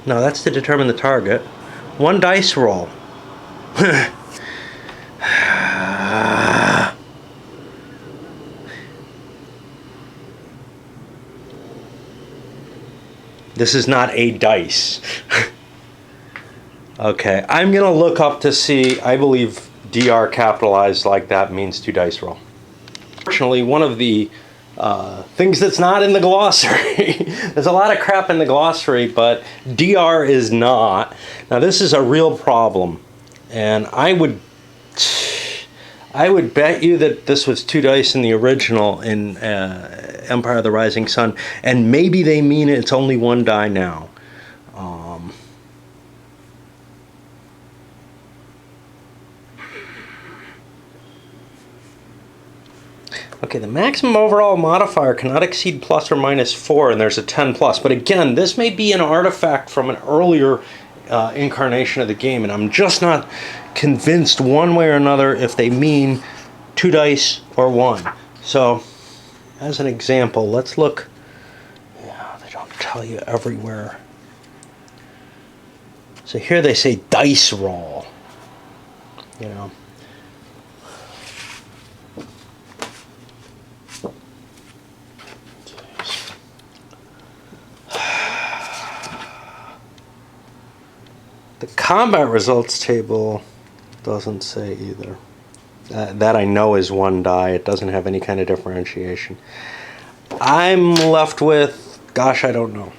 Speaker 1: No, that's to determine the target. 1 dice roll. This is not a dice. Okay, I'm going to look up to see. I believe DR capitalized like that means 2 dice roll. Fortunately, one of the things that's not in the glossary. There's a lot of crap in the glossary, but DR is not. Now this is a real problem, and I would bet you that this was 2 dice in the original in Empire of the Rising Sun, and maybe they mean it's only 1 die now. Okay, the maximum overall modifier cannot exceed plus or minus 4, and there's a 10 plus. But again, this may be an artifact from an earlier incarnation of the game, and I'm just not convinced one way or another if they mean 2 dice or 1. So, as an example, let's look. Yeah, they don't tell you everywhere. So here they say dice roll. You know. The combat results table doesn't say either. That I know is 1 die. It doesn't have any kind of differentiation. I'm left with, gosh, I don't know.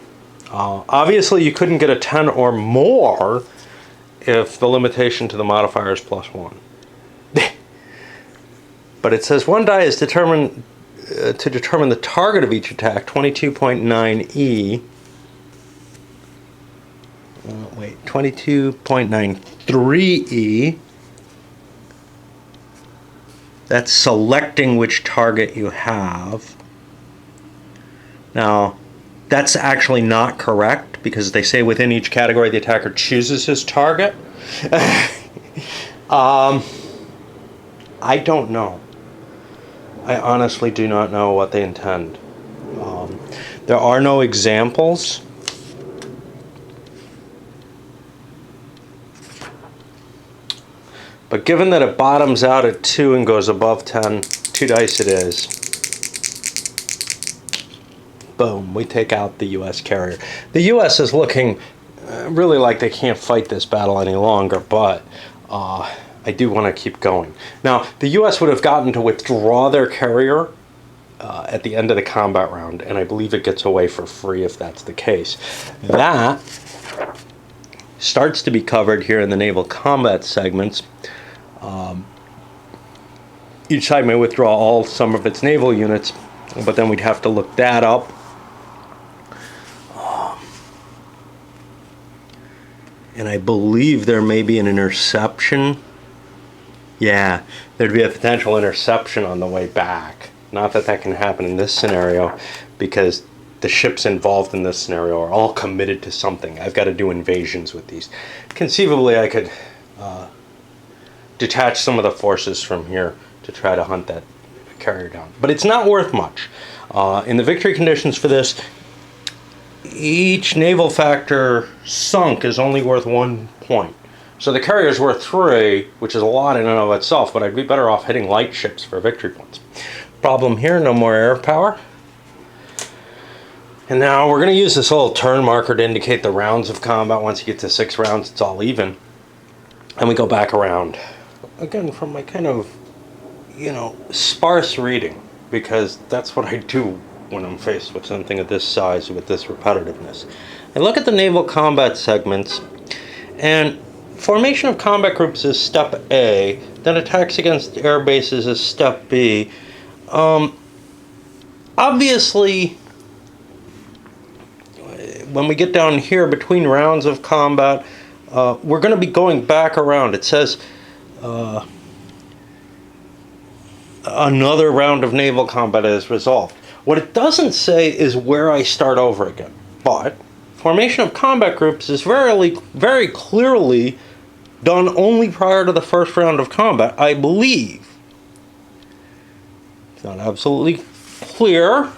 Speaker 1: Obviously, you couldn't get a 10 or more if the limitation to the modifier is plus 1. But it says 1 die is determined to determine the target of each attack, 22.9E. Wait, 22.93E. That's selecting which target you have. Now, that's actually not correct because they say within each category the attacker chooses his target. I don't know. I honestly do not know what they intend. There are no examples. But given that it bottoms out at 2 and goes above 10, 2 dice it is. Boom, we take out the U.S. carrier. The U.S. is looking really like they can't fight this battle any longer, but I do want to keep going. Now, the U.S. would have gotten to withdraw their carrier at the end of the combat round, and I believe it gets away for free if that's the case. That starts to be covered here in the naval combat segments. Each side may withdraw some of its naval units, but then we'd have to look that up. And I believe there may be an interception. Yeah, there'd be a potential interception on the way back. Not that that can happen in this scenario, because the ships involved in this scenario are all committed to something. I've got to do invasions with these. Conceivably, I could detach some of the forces from here to try to hunt that carrier down. But it's not worth much. In the victory conditions for this, each naval factor sunk is only worth 1 point. So the carrier's worth 3, which is a lot in and of itself, but I'd be better off hitting light ships for victory points. Problem here, no more air power. And now we're going to use this little turn marker to indicate the rounds of combat. Once you get to 6 rounds, it's all even. And we go back around. Again, from my kind of, sparse reading, because that's what I do when I'm faced with something of this size, with this repetitiveness. I look at the naval combat segments, and formation of combat groups is step A, then attacks against air bases is step B. Obviously, when we get down here between rounds of combat, we're going to be going back around. It says another round of naval combat is resolved. What it doesn't say is where I start over again. But formation of combat groups is very clearly done only prior to the first round of combat, I believe. It's not absolutely clear.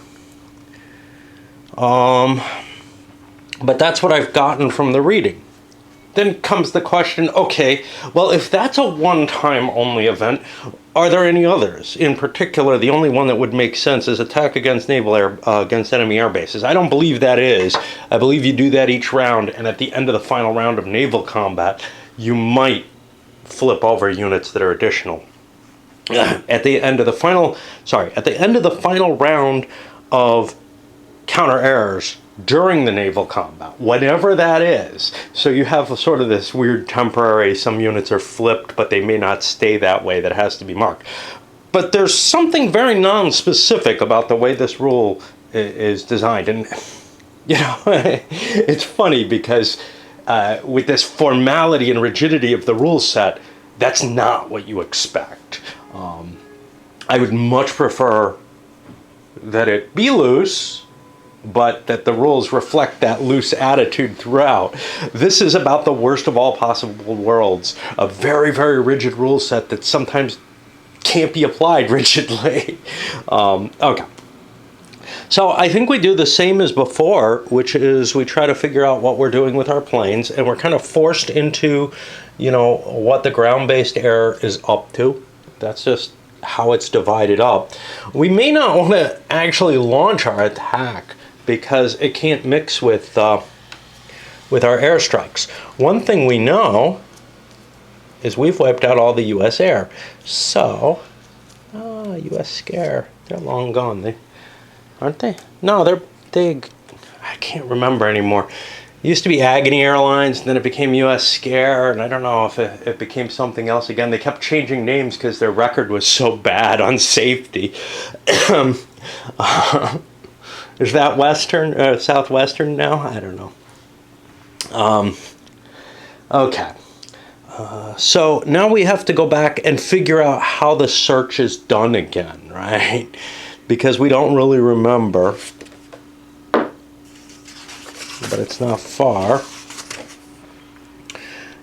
Speaker 1: But that's what I've gotten from the reading. Then comes the question, okay, well, if that's a one-time only event, are there any others? In particular, the only one that would make sense is attack against against enemy air bases. I don't believe that is. I believe you do that each round, and at the end of the final round of naval combat, you might flip over units that are additional. At the end of the final round of counter errors during the naval combat, whatever that is. So you have sort of this weird temporary, some units are flipped, but they may not stay that way, that has to be marked. But there's something very non-specific about the way this rule is designed. And, it's funny because with this formality and rigidity of the rule set, that's not what you expect. I would much prefer that it be loose, but that the rules reflect that loose attitude throughout. This is about the worst of all possible worlds. A very, very rigid rule set that sometimes can't be applied rigidly. Okay. So I think we do the same as before, which is we try to figure out what we're doing with our planes, and we're kind of forced into, what the ground-based air is up to. That's just how it's divided up. We may not want to actually launch our attack because it can't mix with our airstrikes. One thing we know is we've wiped out all the U.S. air. So, U.S. scare, they're long gone. Aren't they? No, they I can't remember anymore. It used to be Agony Airlines, and then it became U.S. Scare, and I don't know if it became something else again. They kept changing names because their record was so bad on safety. Is that Western, Southwestern now? I don't know. Okay. So now we have to go back and figure out how the search is done again, right? Because we don't really remember. But it's not far.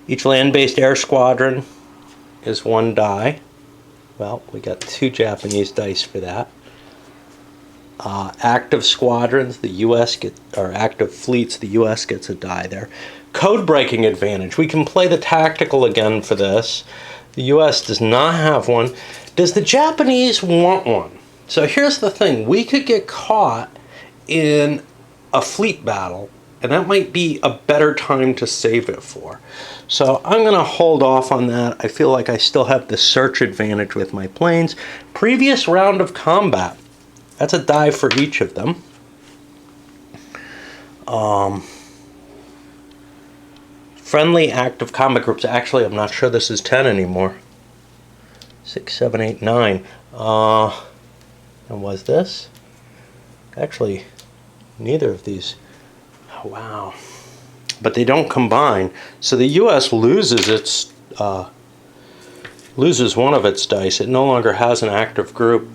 Speaker 1: Each land-based air squadron is 1 die. Well, we got 2 Japanese dice for that. Active squadrons, the U.S. or active fleets, the U.S. gets a die there. Code breaking advantage. We can play the tactical again for this. The U.S. does not have one. Does the Japanese want one? So here's the thing. We could get caught in a fleet battle, and that might be a better time to save it for. So I'm going to hold off on that. I feel like I still have the search advantage with my planes. Previous round of combat. That's a die for each of them. Friendly active combat groups. Actually, I'm not sure this is 10 anymore. 6, 7, 8, 9. And was this? Actually, neither of these. Oh, wow. But they don't combine. So the U.S. loses one of its dice. It no longer has an active group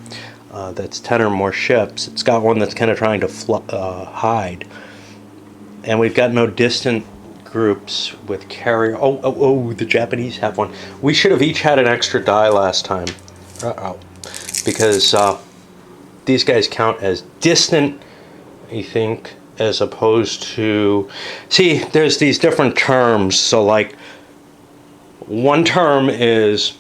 Speaker 1: that's 10 or more ships. It's got one that's kind of trying to hide. And we've got no distant groups with carrier. Oh, the Japanese have one. We should have each had an extra die last time. Because these guys count as distant, I think, as opposed to... See, there's these different terms. So, like, one term is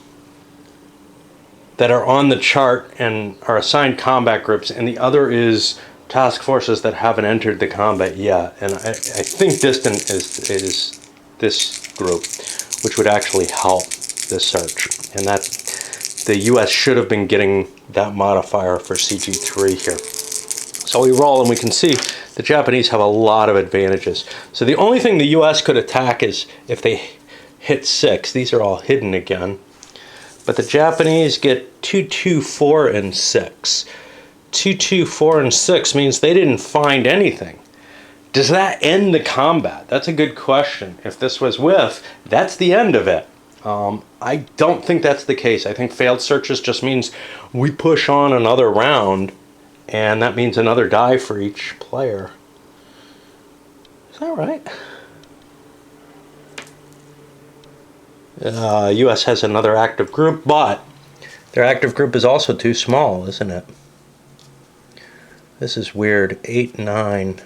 Speaker 1: that are on the chart and are assigned combat groups, and the other is task forces that haven't entered the combat yet. And I think distant is this group, which would actually help this search. And that the U.S. should have been getting that modifier for CG3 here. So we roll and we can see the Japanese have a lot of advantages. So the only thing the U.S. could attack is if they hit 6. These are all hidden again. But the Japanese get 2, 2, 4, and 6. 2, 2, 4, and 6 means they didn't find anything. Does that end the combat? That's a good question. If this was with, that's the end of it. I don't think that's the case. I think failed searches just means we push on another round, and that means another die for each player. Is that right? U.S. has another active group, but their active group is also too small, isn't it? This is weird. 8, 9.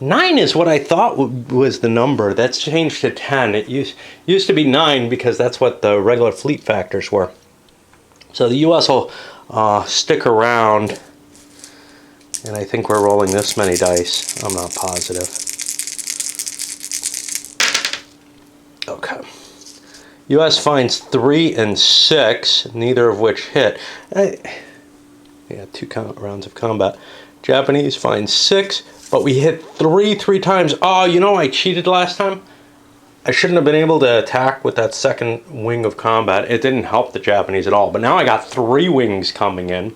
Speaker 1: 9 is what I thought was the number. That's changed to 10. It used to be 9 because that's what the regular fleet factors were. So the U.S. will stick around, and I think we're rolling this many dice. I'm not positive. Okay. U.S. finds 3 and 6, neither of which hit. Yeah, 2 rounds of combat. Japanese finds 6, but we hit 3 times. Oh, you know I cheated last time? I shouldn't have been able to attack with that second wing of combat. It didn't help the Japanese at all. But now I got 3 wings coming in.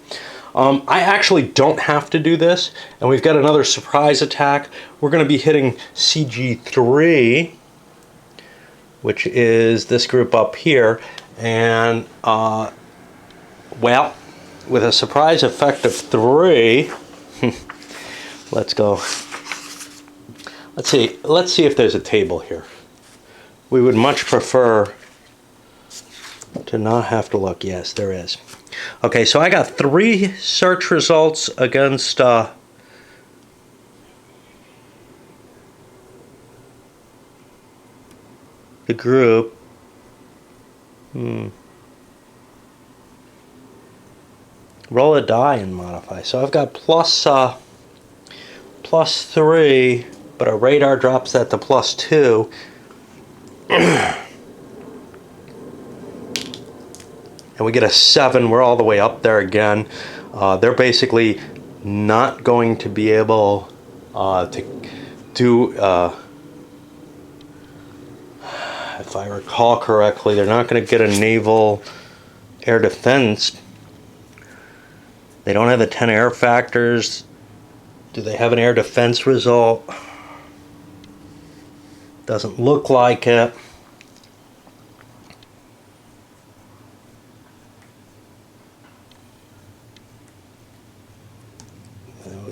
Speaker 1: I actually don't have to do this. And we've got another surprise attack. We're going to be hitting CG3, which is this group up here. And, well, with a surprise effect of 3... Let's go. Let's see if there's a table here. We would much prefer to not have to look. Yes, there is. Okay, so I got 3 search results against the group. Roll a die and modify. So I've got plus 3, but our radar drops that to plus 2. And we get a 7. We're all the way up there again. They're basically not going to be able to do, if I recall correctly, they're not going to get a naval air defense. They don't have the 10 air factors. Do they have an air defense result? Doesn't look like it.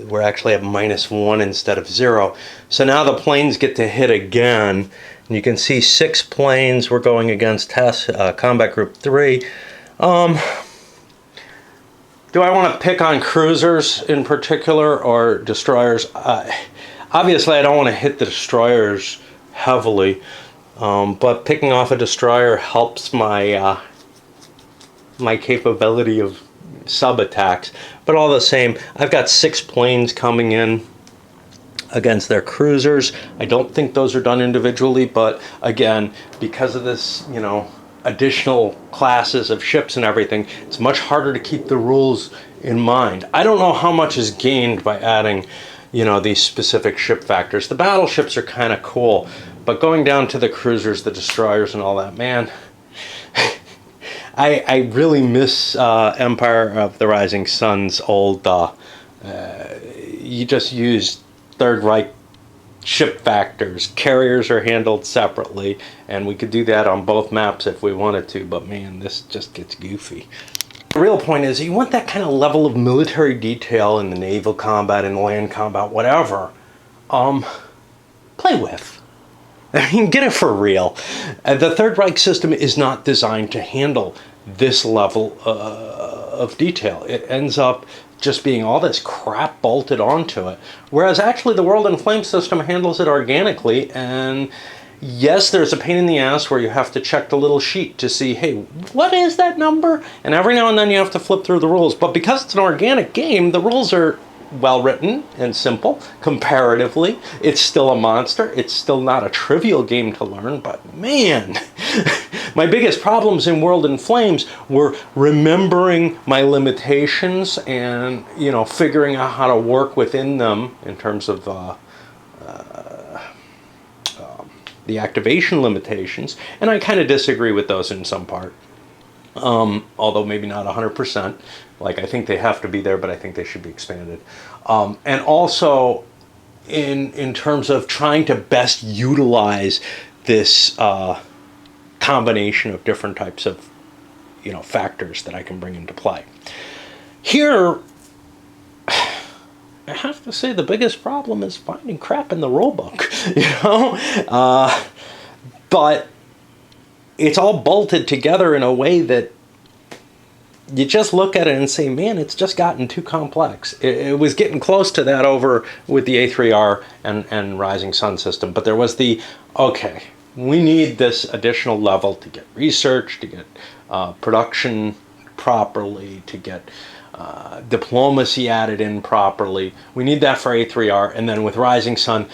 Speaker 1: We're actually at -1 instead of 0. So now the planes get to hit again. And you can see 6 planes we're going against combat group 3. Um, do I want to pick on cruisers in particular or destroyers? Obviously, I don't want to hit the destroyers heavily, but picking off a destroyer helps my my capability of sub attacks. But all the same, I've got 6 planes coming in against their cruisers. I don't think those are done individually, but again, because of this, you know, additional classes of ships and everything, it's much harder to keep the rules in mind. I don't know how much is gained by adding, you know, these specific ship factors. The battleships are kind of cool, but going down to the cruisers, the destroyers and all that, man, I really miss Empire of the Rising Sun's old, you just use Third Reich ship factors. Carriers are handled separately, and we could do that on both maps if we wanted to, but man, this just gets goofy. The real point is you want that kind of level of military detail in the naval combat, in the land combat, whatever. Play with. I mean, get it for real. The Third Reich system is not designed to handle this level of detail. It ends up just being all this crap bolted onto it. Whereas actually the World in Flames system handles it organically, and yes, there's a pain in the ass where you have to check the little sheet to see, hey, what is that number? And every now and then you have to flip through the rules. But because it's an organic game, the rules are well written and simple comparatively. It's still a monster. It's still not a trivial game to learn, but man, my biggest problems in World in Flames were remembering my limitations and, you know, figuring out how to work within them in terms of the activation limitations, and I kind of disagree with those in some part. Although maybe not 100%. Like, I think they have to be there, but I think they should be expanded. And also, in terms of trying to best utilize this combination of different types of, you know, factors that I can bring into play. Here, I have to say the biggest problem is finding crap in the rulebook, you know? But it's all bolted together in a way that you just look at it and say, man, it's just gotten too complex. It was getting close to that over with the A3R and Rising Sun system, but there was the, okay, we need this additional level to get research, to get production properly, to get diplomacy added in properly. We need that for A3R, and then with Rising Sun,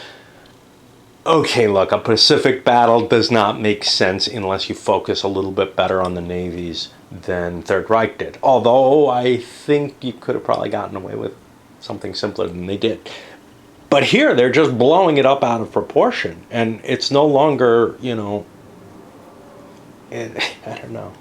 Speaker 1: okay, look, a Pacific battle does not make sense unless you focus a little bit better on the navies than Third Reich did. Although I think you could have probably gotten away with something simpler than they did. But here, they're just blowing it up out of proportion. And it's no longer, you know, I don't know.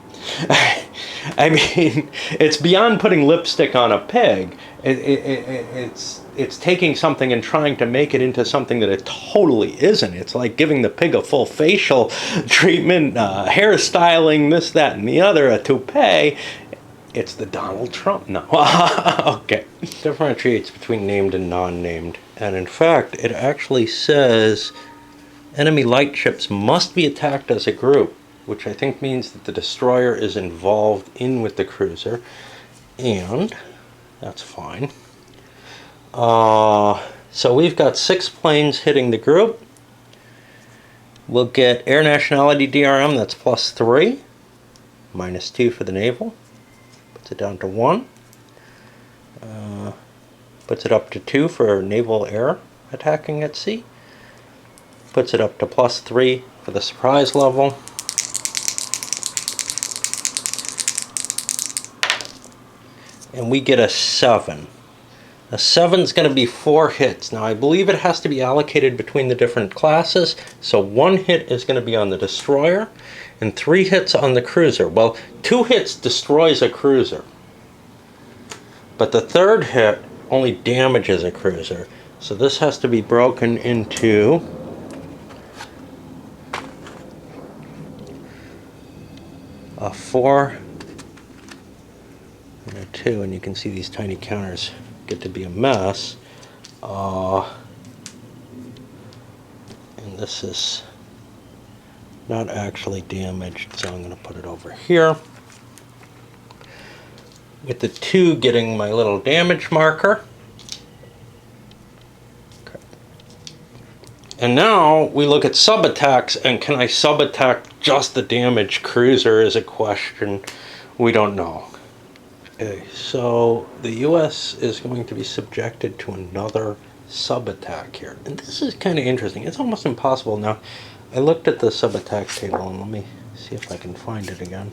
Speaker 1: I mean, it's beyond putting lipstick on a pig. It's taking something and trying to make it into something that it totally isn't. It's like giving the pig a full facial treatment, hairstyling, this, that, and the other, a toupee. It's the Donald Trump. No. Okay. Differentiates between named and non-named. And in fact, it actually says enemy light ships must be attacked as a group, which I think means that the destroyer is involved in with the cruiser, and that's fine. So we've got 6 planes hitting the group. We'll get air nationality DRM, that's +3, -2 for the naval. Puts it down to 1. Puts it up to 2 for naval air attacking at sea. Puts it up to +3 for the surprise level. And we get a 7. A 7 is going to be 4 hits. Now I believe it has to be allocated between the different classes, so 1 hit is going to be on the destroyer and 3 hits on the cruiser. Well, 2 hits destroys a cruiser, but the 3rd hit only damages a cruiser. So this has to be broken into a 4 and a 2, and you can see these tiny counters get to be a mess. And this is not actually damaged, so I'm going to put it over here. with the 2 getting my little damage marker. Okay. And now we look at sub-attacks, and can I sub-attack just the damaged cruiser is a question we don't know. Okay, so the U.S. is going to be subjected to another sub-attack here. And this is kind of interesting. It's almost impossible. Now, I looked at the sub-attack table, and let me see if I can find it again.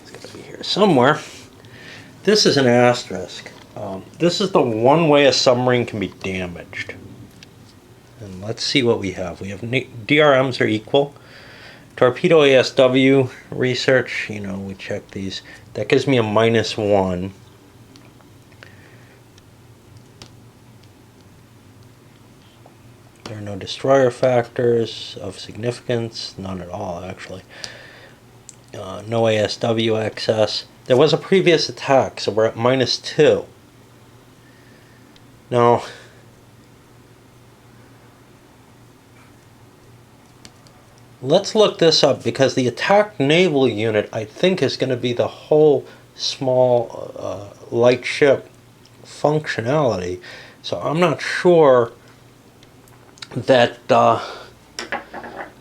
Speaker 1: It's got to be here somewhere. This is an asterisk. This is the one way a submarine can be damaged. And let's see what we have. We have DRMs are equal. Torpedo ASW research, you know, we check these. That gives me a -1. There are no destroyer factors of significance, none at all actually. No ASW excess. There was a previous attack, so we're at -2. Now, let's look this up, because the attack naval unit, I think, is going to be the whole small light ship functionality. So I'm not sure that,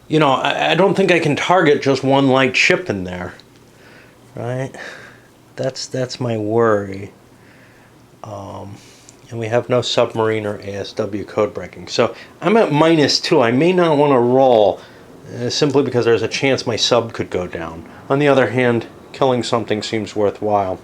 Speaker 1: you know, I don't think I can target just one light ship in there, right? That's my worry. And we have no submarine or ASW code breaking. So I'm at -2. I may not want to roll, simply because there's a chance my sub could go down. On the other hand, killing something seems worthwhile.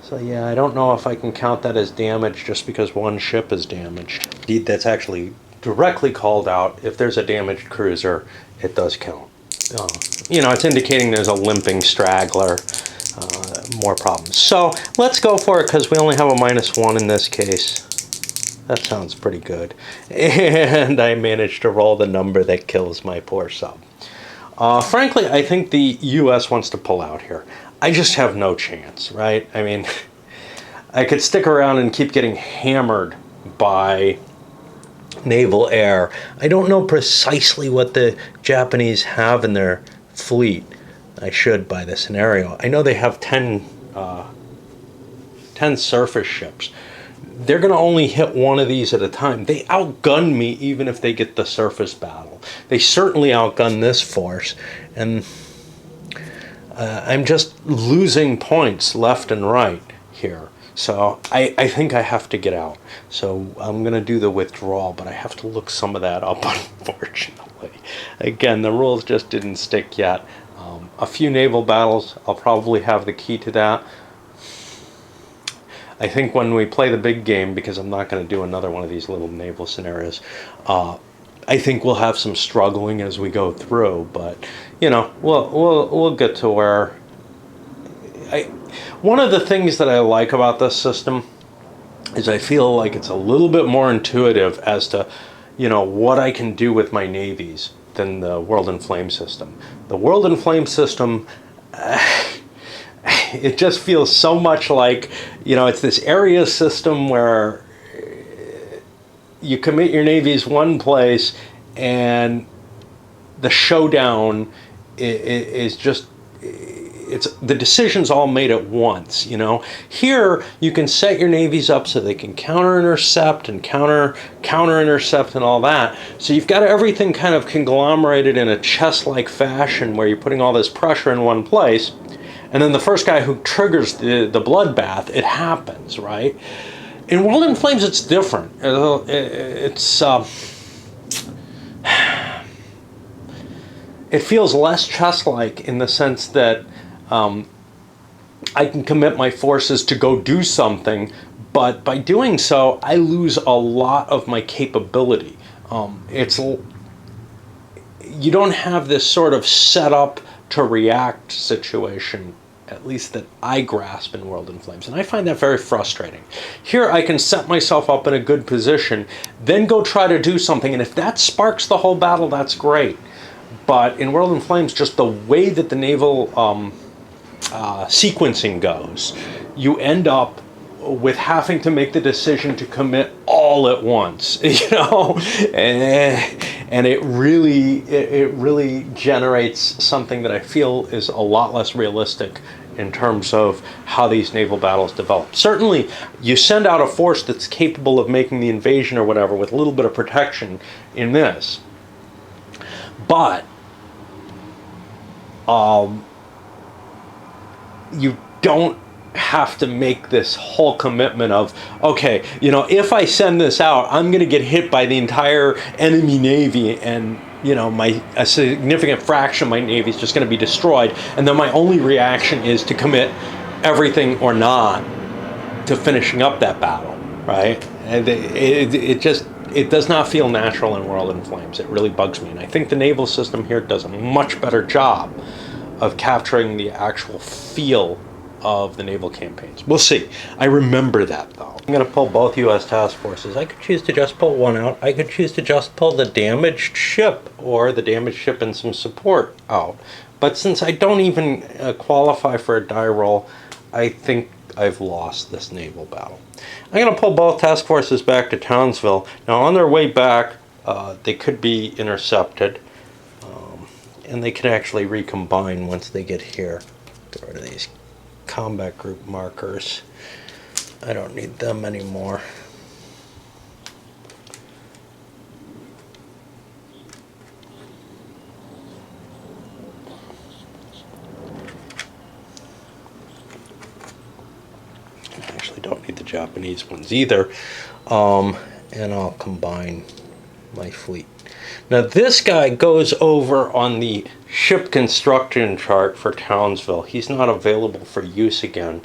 Speaker 1: So yeah, I don't know if I can count that as damage just because one ship is damaged. Indeed, that's actually directly called out. If there's a damaged cruiser, it does count. You know, it's indicating there's a limping straggler. More problems. So let's go for it, because we only have a -1 in this case. That sounds pretty good. And I managed to roll the number that kills my poor sub. Frankly, I think the U.S. wants to pull out here. I just have no chance, right? I mean, I could stick around and keep getting hammered by naval air. I don't know precisely what the Japanese have in their fleet. I should by the scenario. I know they have 10 surface ships. They're going to only hit one of these at a time. They outgun me even if they get the surface battle. They certainly outgun this force, and I'm just losing points left and right here. So I think I have to get out. So I'm going to do the withdrawal, but I have to look some of that up, unfortunately. Again, the rules just didn't stick yet. A few naval battles, I'll probably have the key to that. I think when we play the big game, because I'm not going to do another one of these little naval scenarios, I think we'll have some struggling as we go through. But you know, we'll get to where. One of the things that I like about this system is I feel like it's a little bit more intuitive as to, you know, what I can do with my navies than the World in Flame system. The World in Flame system, it just feels so much like, you know, it's this area system where you commit your navies one place and the showdown is just, it's the decision's all made at once, you know. Here you can set your navies up so they can counter-intercept and counter-intercept and all that. So you've got everything kind of conglomerated in a chess-like fashion where you're putting all this pressure in one place, and then the first guy who triggers the bloodbath, it happens, right? In World in Flames, it's different. It feels less chess-like in the sense that I can commit my forces to go do something, but by doing so, I lose a lot of my capability. You don't have this sort of set up to react situation, at least that I grasp in World in Flames, and I find that very frustrating. Here I can set myself up in a good position, then go try to do something, and if that sparks the whole battle, that's great. But in World in Flames, just the way that the naval sequencing goes, you end up with having to make the decision to commit all all at once, you know, and it really generates something that I feel is a lot less realistic in terms of how these naval battles develop. Certainly, you send out a force that's capable of making the invasion or whatever with a little bit of protection in this, but you don't have to make this whole commitment of, okay, you know, if I send this out, I'm going to get hit by the entire enemy navy, and you know, a significant fraction of my navy is just going to be destroyed, and then my only reaction is to commit everything or not to finishing up that battle, right? And it does not feel natural in World in Flames. It really bugs me, and I think the naval system here does a much better job of capturing the actual feel of the naval campaigns. We'll see. I remember that, though. I'm going to pull both U.S. task forces. I could choose to just pull one out. I could choose to just pull the damaged ship, or the damaged ship and some support out. But since I don't even qualify for a die roll, I think I've lost this naval battle. I'm going to pull both task forces back to Townsville. Now, on their way back, they could be intercepted, and they can actually recombine once they get here. Get rid of these combat group markers. I don't need them anymore. I actually don't need the Japanese ones either. And I'll combine my fleet. Now this guy goes over on the ship construction chart for Townsville. He's not available for use again,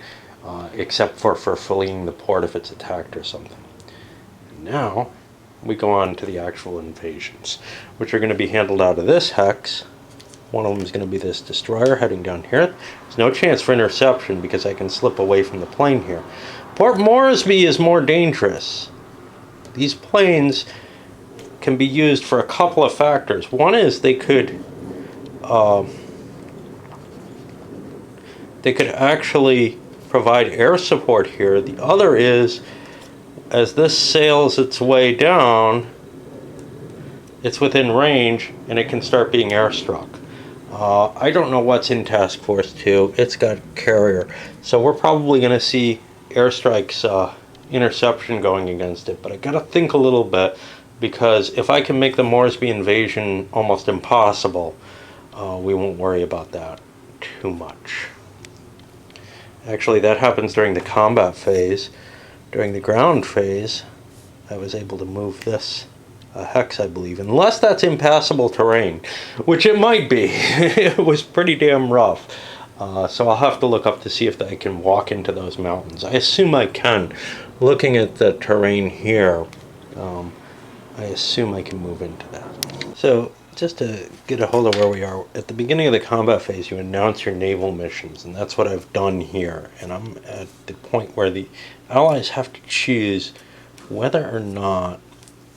Speaker 1: except for fleeing the port if it's attacked or something. And now we go on to the actual invasions, which are going to be handled out of this hex. One of them is going to be this destroyer heading down here. There's no chance for interception because I can slip away from the plane here. Port Moresby is more dangerous. These planes can be used for a couple of factors. One is they could actually provide air support here. The other is, as this sails its way down, it's within range and it can start being airstruck. I don't know what's in Task Force 2. It's got carrier, so we're probably going to see airstrikes, interception going against it, but I gotta think a little bit, because if I can make the Moresby invasion almost impossible, we won't worry about that too much. Actually, that happens during the combat phase. During the ground phase, I was able to move this hex, I believe, unless that's impassable terrain, which it might be. It was pretty damn rough. So I'll have to look up to see if I can walk into those mountains. I assume I can. Looking at the terrain here, I assume I can move into that. So just to get a hold of where we are, at the beginning of the combat phase, you announce your naval missions, and that's what I've done here. And I'm at the point where the Allies have to choose whether or not,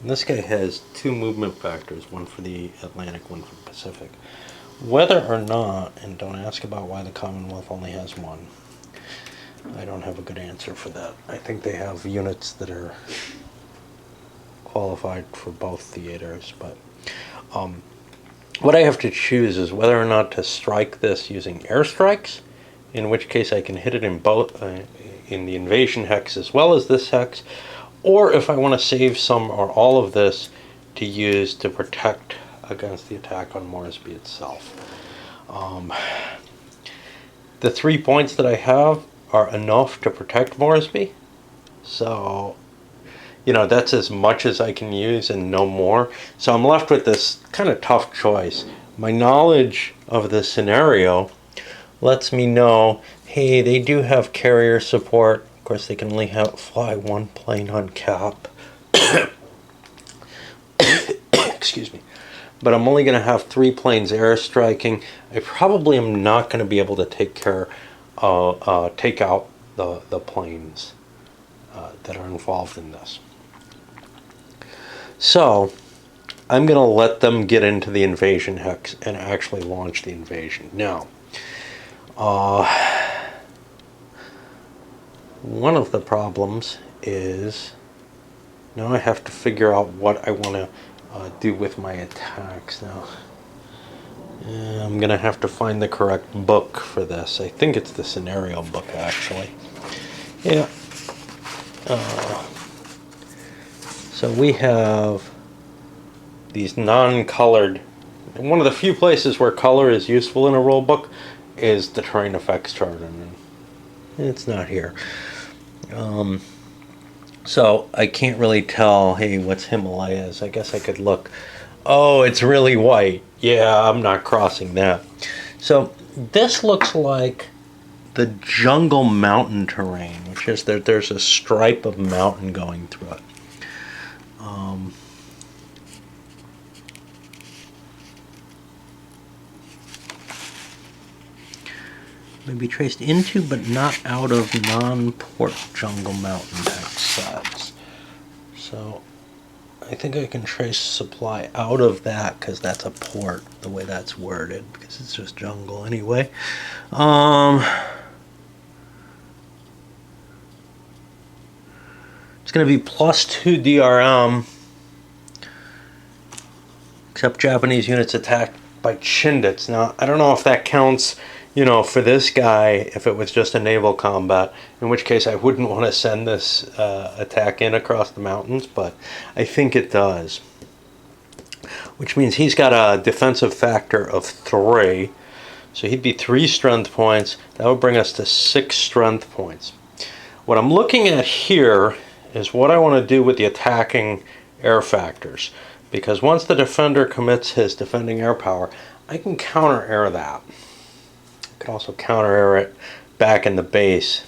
Speaker 1: and this guy has two movement factors, one for the Atlantic, one for the Pacific, whether or not, and don't ask about why the Commonwealth only has one. I don't have a good answer for that. I think they have units that are qualified for both theaters, but what I have to choose is whether or not to strike this using airstrikes, in which case I can hit it in both, in the invasion hex as well as this hex, or if I want to save some or all of this to use to protect against the attack on Moresby itself. The 3 points that I have are enough to protect Moresby, so you know, that's as much as I can use and no more. So I'm left with this kind of tough choice. My knowledge of the scenario lets me know, hey, they do have carrier support. Of course, they can only fly one plane on cap. Excuse me. But I'm only going to have 3 planes airstriking. I probably am not going to be able to take out the planes that are involved in this. So I'm going to let them get into the invasion hex and actually launch the invasion. Now, one of the problems is Now I have to figure out what I want to do with my attacks now. I'm going to have to find the correct book for this. I think it's the scenario book, actually. Yeah. So we have these non-colored. And one of the few places where color is useful in a rule book is the terrain effects chart, and it's not here. So I can't really tell, hey, what's Himalayas? I guess I could look. Oh, it's really white. Yeah, I'm not crossing that. So this looks like the jungle mountain terrain, which is that there's a stripe of mountain going through it. May be traced into but not out of non-port jungle mountain exits. So I think I can trace supply out of that because that's a port, the way that's worded, because it's just jungle anyway. It's going to be +2 DRM, except Japanese units attacked by Chindits. Now, I don't know if that counts, you know, for this guy, if it was just a naval combat, in which case I wouldn't want to send this attack in across the mountains, but I think it does. Which means he's got a defensive factor of 3, so he'd be 3 strength points. That would bring us to 6 strength points. What I'm looking at here is what I want to do with the attacking air factors, because once the defender commits his defending air power, I can counter air that. I can also counter air it back in the base.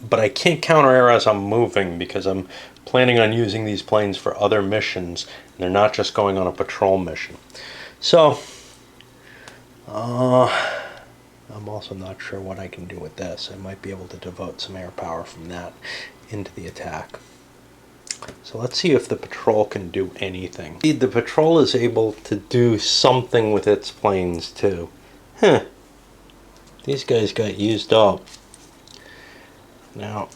Speaker 1: But I can't counter air as I'm moving because I'm planning on using these planes for other missions, and they're not just going on a patrol mission. So, I'm also not sure what I can do with this. I might be able to devote some air power from that into the attack. So let's see if the patrol can do anything. Indeed, the patrol is able to do something with its planes too. Huh. These guys got used up. Now,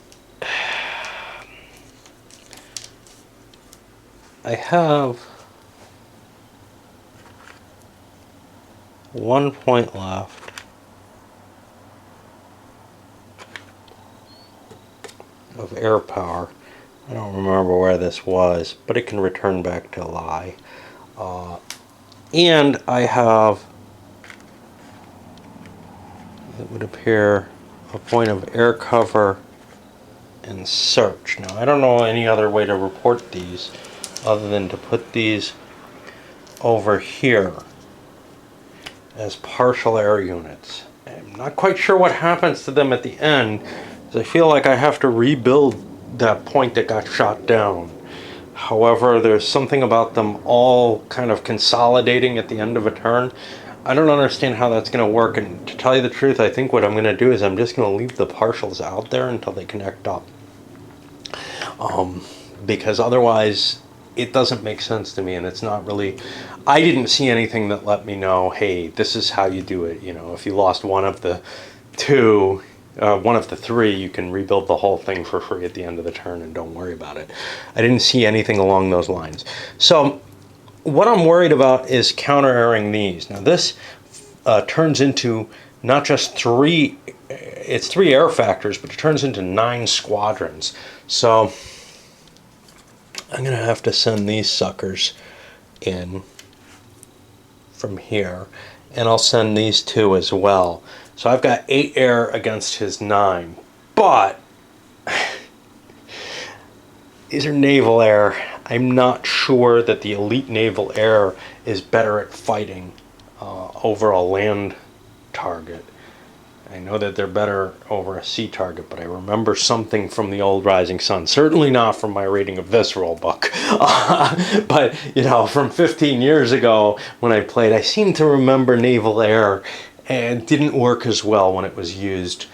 Speaker 1: I have 1 point left. Of air power. I don't remember where this was, but it can return back to lie. And I have, it would appear, a point of air cover and search. Now, I don't know any other way to report these other than to put these over here as partial air units. I'm not quite sure what happens to them at the end, because I feel like I have to rebuild that point that got shot down. However, there's something about them all kind of consolidating at the end of a turn. I don't understand how that's going to work, and to tell you the truth, I think what I'm going to do is I'm just going to leave the partials out there until they connect up. Because otherwise it doesn't make sense to me, and it's not really, I didn't see anything that let me know, hey, this is how you do it. You know, if you lost one of the 2, one of the 3, you can rebuild the whole thing for free at the end of the turn and don't worry about it. I didn't see anything along those lines. So what I'm worried about is counter-airing these. Now this turns into not just 3, it's 3 air factors, but it turns into 9 squadrons. So I'm going to have to send these suckers in from here, and I'll send these 2 as well. So I've got 8 air against his 9, but these are naval air. I'm not sure that the elite naval air is better at fighting over a land target. I know that they're better over a sea target, but I remember something from the old Rising Sun. Certainly not from my reading of this rule book. But, you know, from 15 years ago when I played, I seem to remember naval air, and it didn't work as well when it was used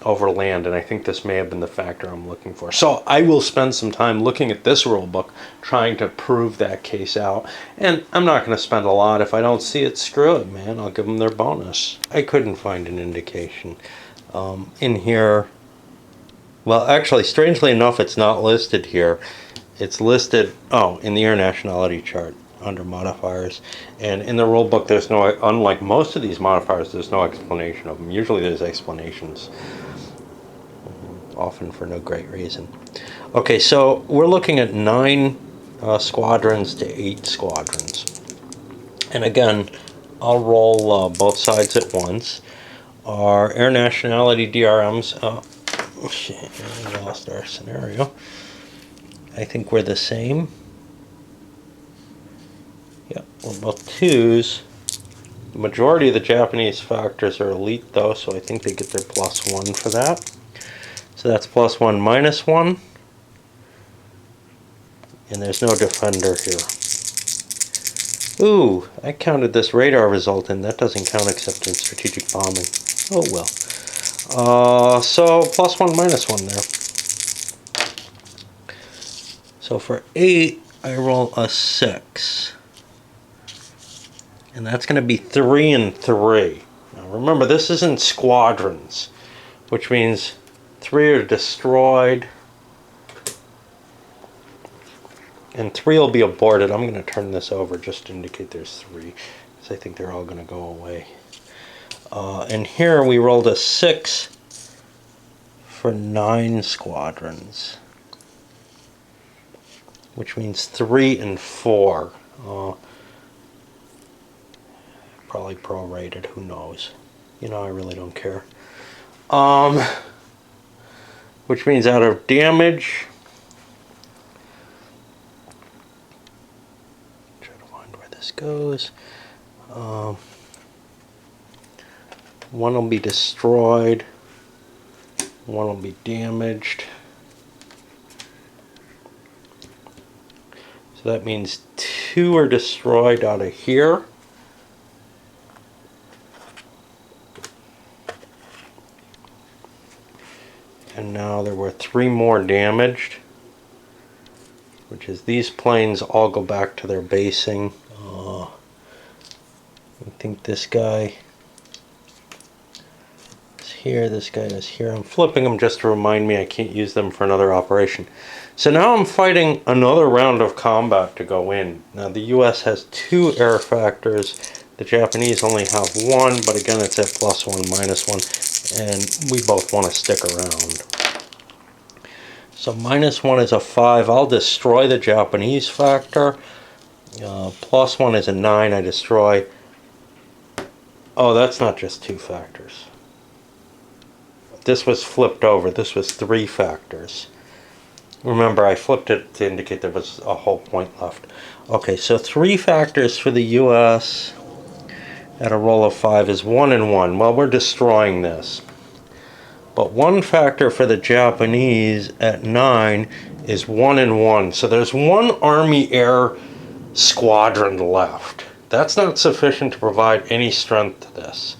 Speaker 1: over land, and I think this may have been the factor I'm looking for. So I will spend some time looking at this rule book, trying to prove that case out, and I'm not going to spend a lot. If I don't see it, screw it, man. I'll give them their bonus. I couldn't find an indication. In here, Well, actually, strangely enough, it's not listed here. It's listed, oh, in the air nationality chart under modifiers. And in the rule book, there's no, unlike most of these modifiers, there's no explanation of them. Usually there's explanations, often for no great reason. Okay, so we're looking at 9 squadrons to 8 squadrons. And again, I'll roll both sides at once. Our air nationality DRMs, oh shit, we lost our scenario. I think we're the same. Yep, we're both 2s. The majority of the Japanese factors are elite though, so I think they get their +1 for that. So that's +1, -1. And there's no defender here. Ooh, I counted this radar result in. That doesn't count except in strategic bombing. Oh well. So +1, -1 there. So for 8, I roll a 6. And that's going to be 3 and 3. Now remember, this isn't squadrons, which means 3 are destroyed. And 3 will be aborted. I'm going to turn this over just to indicate there's 3, because I think they're all going to go away. And here we rolled a 6 for 9 squadrons, which means 3 and 4. Probably prorated, who knows? You know, I really don't care. Which means out of damage, goes. One will be destroyed, one will be damaged. So that means 2 are destroyed out of here. And now there were 3 more damaged, which is these planes all go back to their basing. I think this guy is here, this guy is here. I'm flipping them just to remind me I can't use them for another operation. So now I'm fighting another round of combat to go in. Now the US has 2 air factors. The Japanese only have 1, but again it's at +1, -1, and we both want to stick around. So -1 is a 5. I'll destroy the Japanese factor. +1 is a 9. I destroy. Oh, that's not just 2 factors. This was flipped over. This was 3 factors. Remember, I flipped it to indicate there was a whole point left. Okay, so 3 factors for the US at a roll of 5 is 1 and 1. Well, we're destroying this. But 1 factor for the Japanese at 9 is 1 and 1. So there's 1 Army Air squadron left. That's not sufficient to provide any strength to this.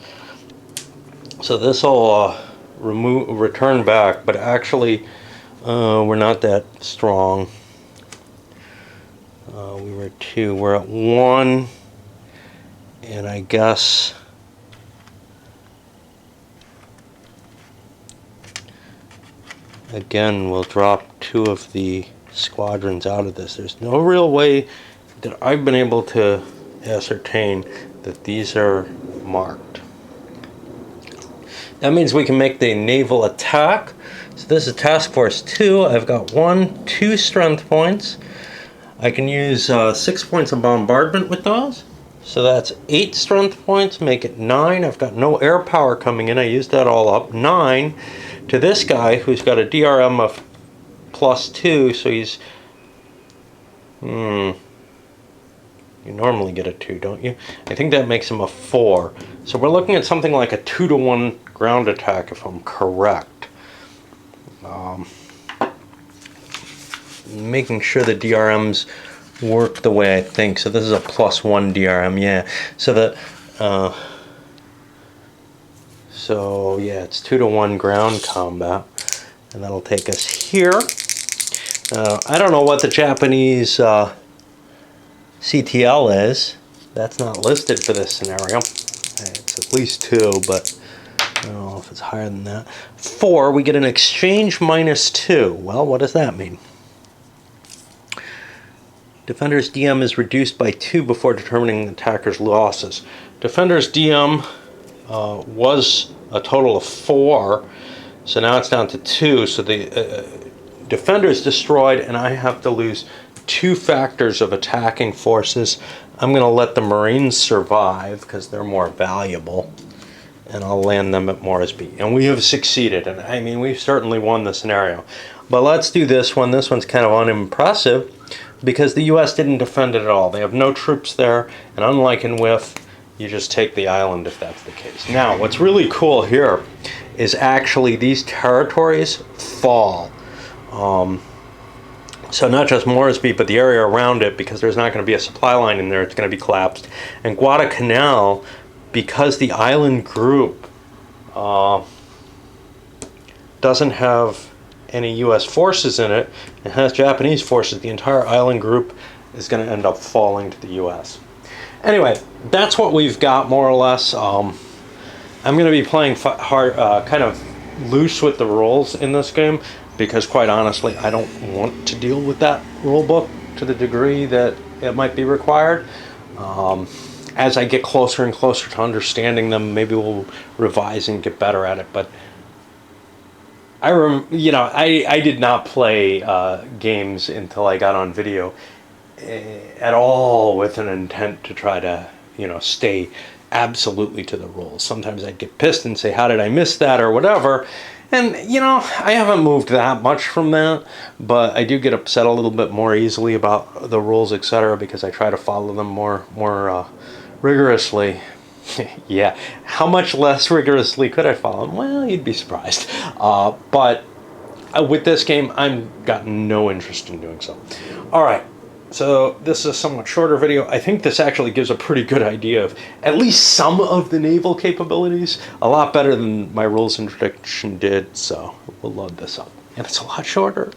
Speaker 1: So this will return back, but actually we're not that strong. We were 2. We're at 1, and I guess again we'll drop 2 of the squadrons out of this. There's no real way that I've been able to ascertain that these are marked. That means we can make the naval attack. So this is Task Force 2. I've got 1, 2 strength points. I can use 6 points of bombardment with those. So that's 8 strength points, make it 9. I've got no air power coming in. I used that all up. 9 to this guy who's got a DRM of +2, so he's you normally get a 2, don't you? I think that makes him a 4. So we're looking at something like a 2-to-1 ground attack, if I'm correct. Making sure the DRMs work the way I think. So this is a +1 DRM, yeah. So that, so yeah, it's 2-to-1 ground combat, and that'll take us here. I don't know what the Japanese CTL is. That's not listed for this scenario. It's at least 2, but I don't know if it's higher than that. 4, we get an exchange -2. Well, what does that mean? Defender's DM is reduced by 2 before determining the attacker's losses. Defender's DM was a total of 4, so now it's down to 2. So the defender's destroyed, and I have to lose 2 factors of attacking forces. I'm going to let the Marines survive because they're more valuable, and I'll land them at Moresby. And we have succeeded, and I mean, we've certainly won the scenario. But let's do this one. This one's kind of unimpressive because the U.S. didn't defend it at all. They have no troops there, and unlike in WIF, you just take the island if that's the case. Now, what's really cool here is actually these territories fall. So not just Moresby, but the area around it, because there's not going to be a supply line in there, it's going to be collapsed. And Guadalcanal, because the island group doesn't have any U.S. forces in it, it has Japanese forces, the entire island group is going to end up falling to the U.S. Anyway, that's what we've got, more or less. I'm going to be playing kind of loose with the rules in this game, because quite honestly, I don't want to deal with that rule book to the degree that it might be required. As I get closer and closer to understanding them, maybe we'll revise and get better at it. But I did not play games until I got on video at all with an intent to try to, stay absolutely to the rules. Sometimes I'd get pissed and say, how did I miss that or whatever? And, I haven't moved that much from that, but I do get upset a little bit more easily about the rules, etc., because I try to follow them more rigorously. Yeah, how much less rigorously could I follow them? Well, you'd be surprised. But with this game, I've got no interest in doing so. All right. So this is a somewhat shorter video. I think this actually gives a pretty good idea of at least some of the naval capabilities. A lot better than my rules introduction did, so we'll load this up. And it's a lot shorter.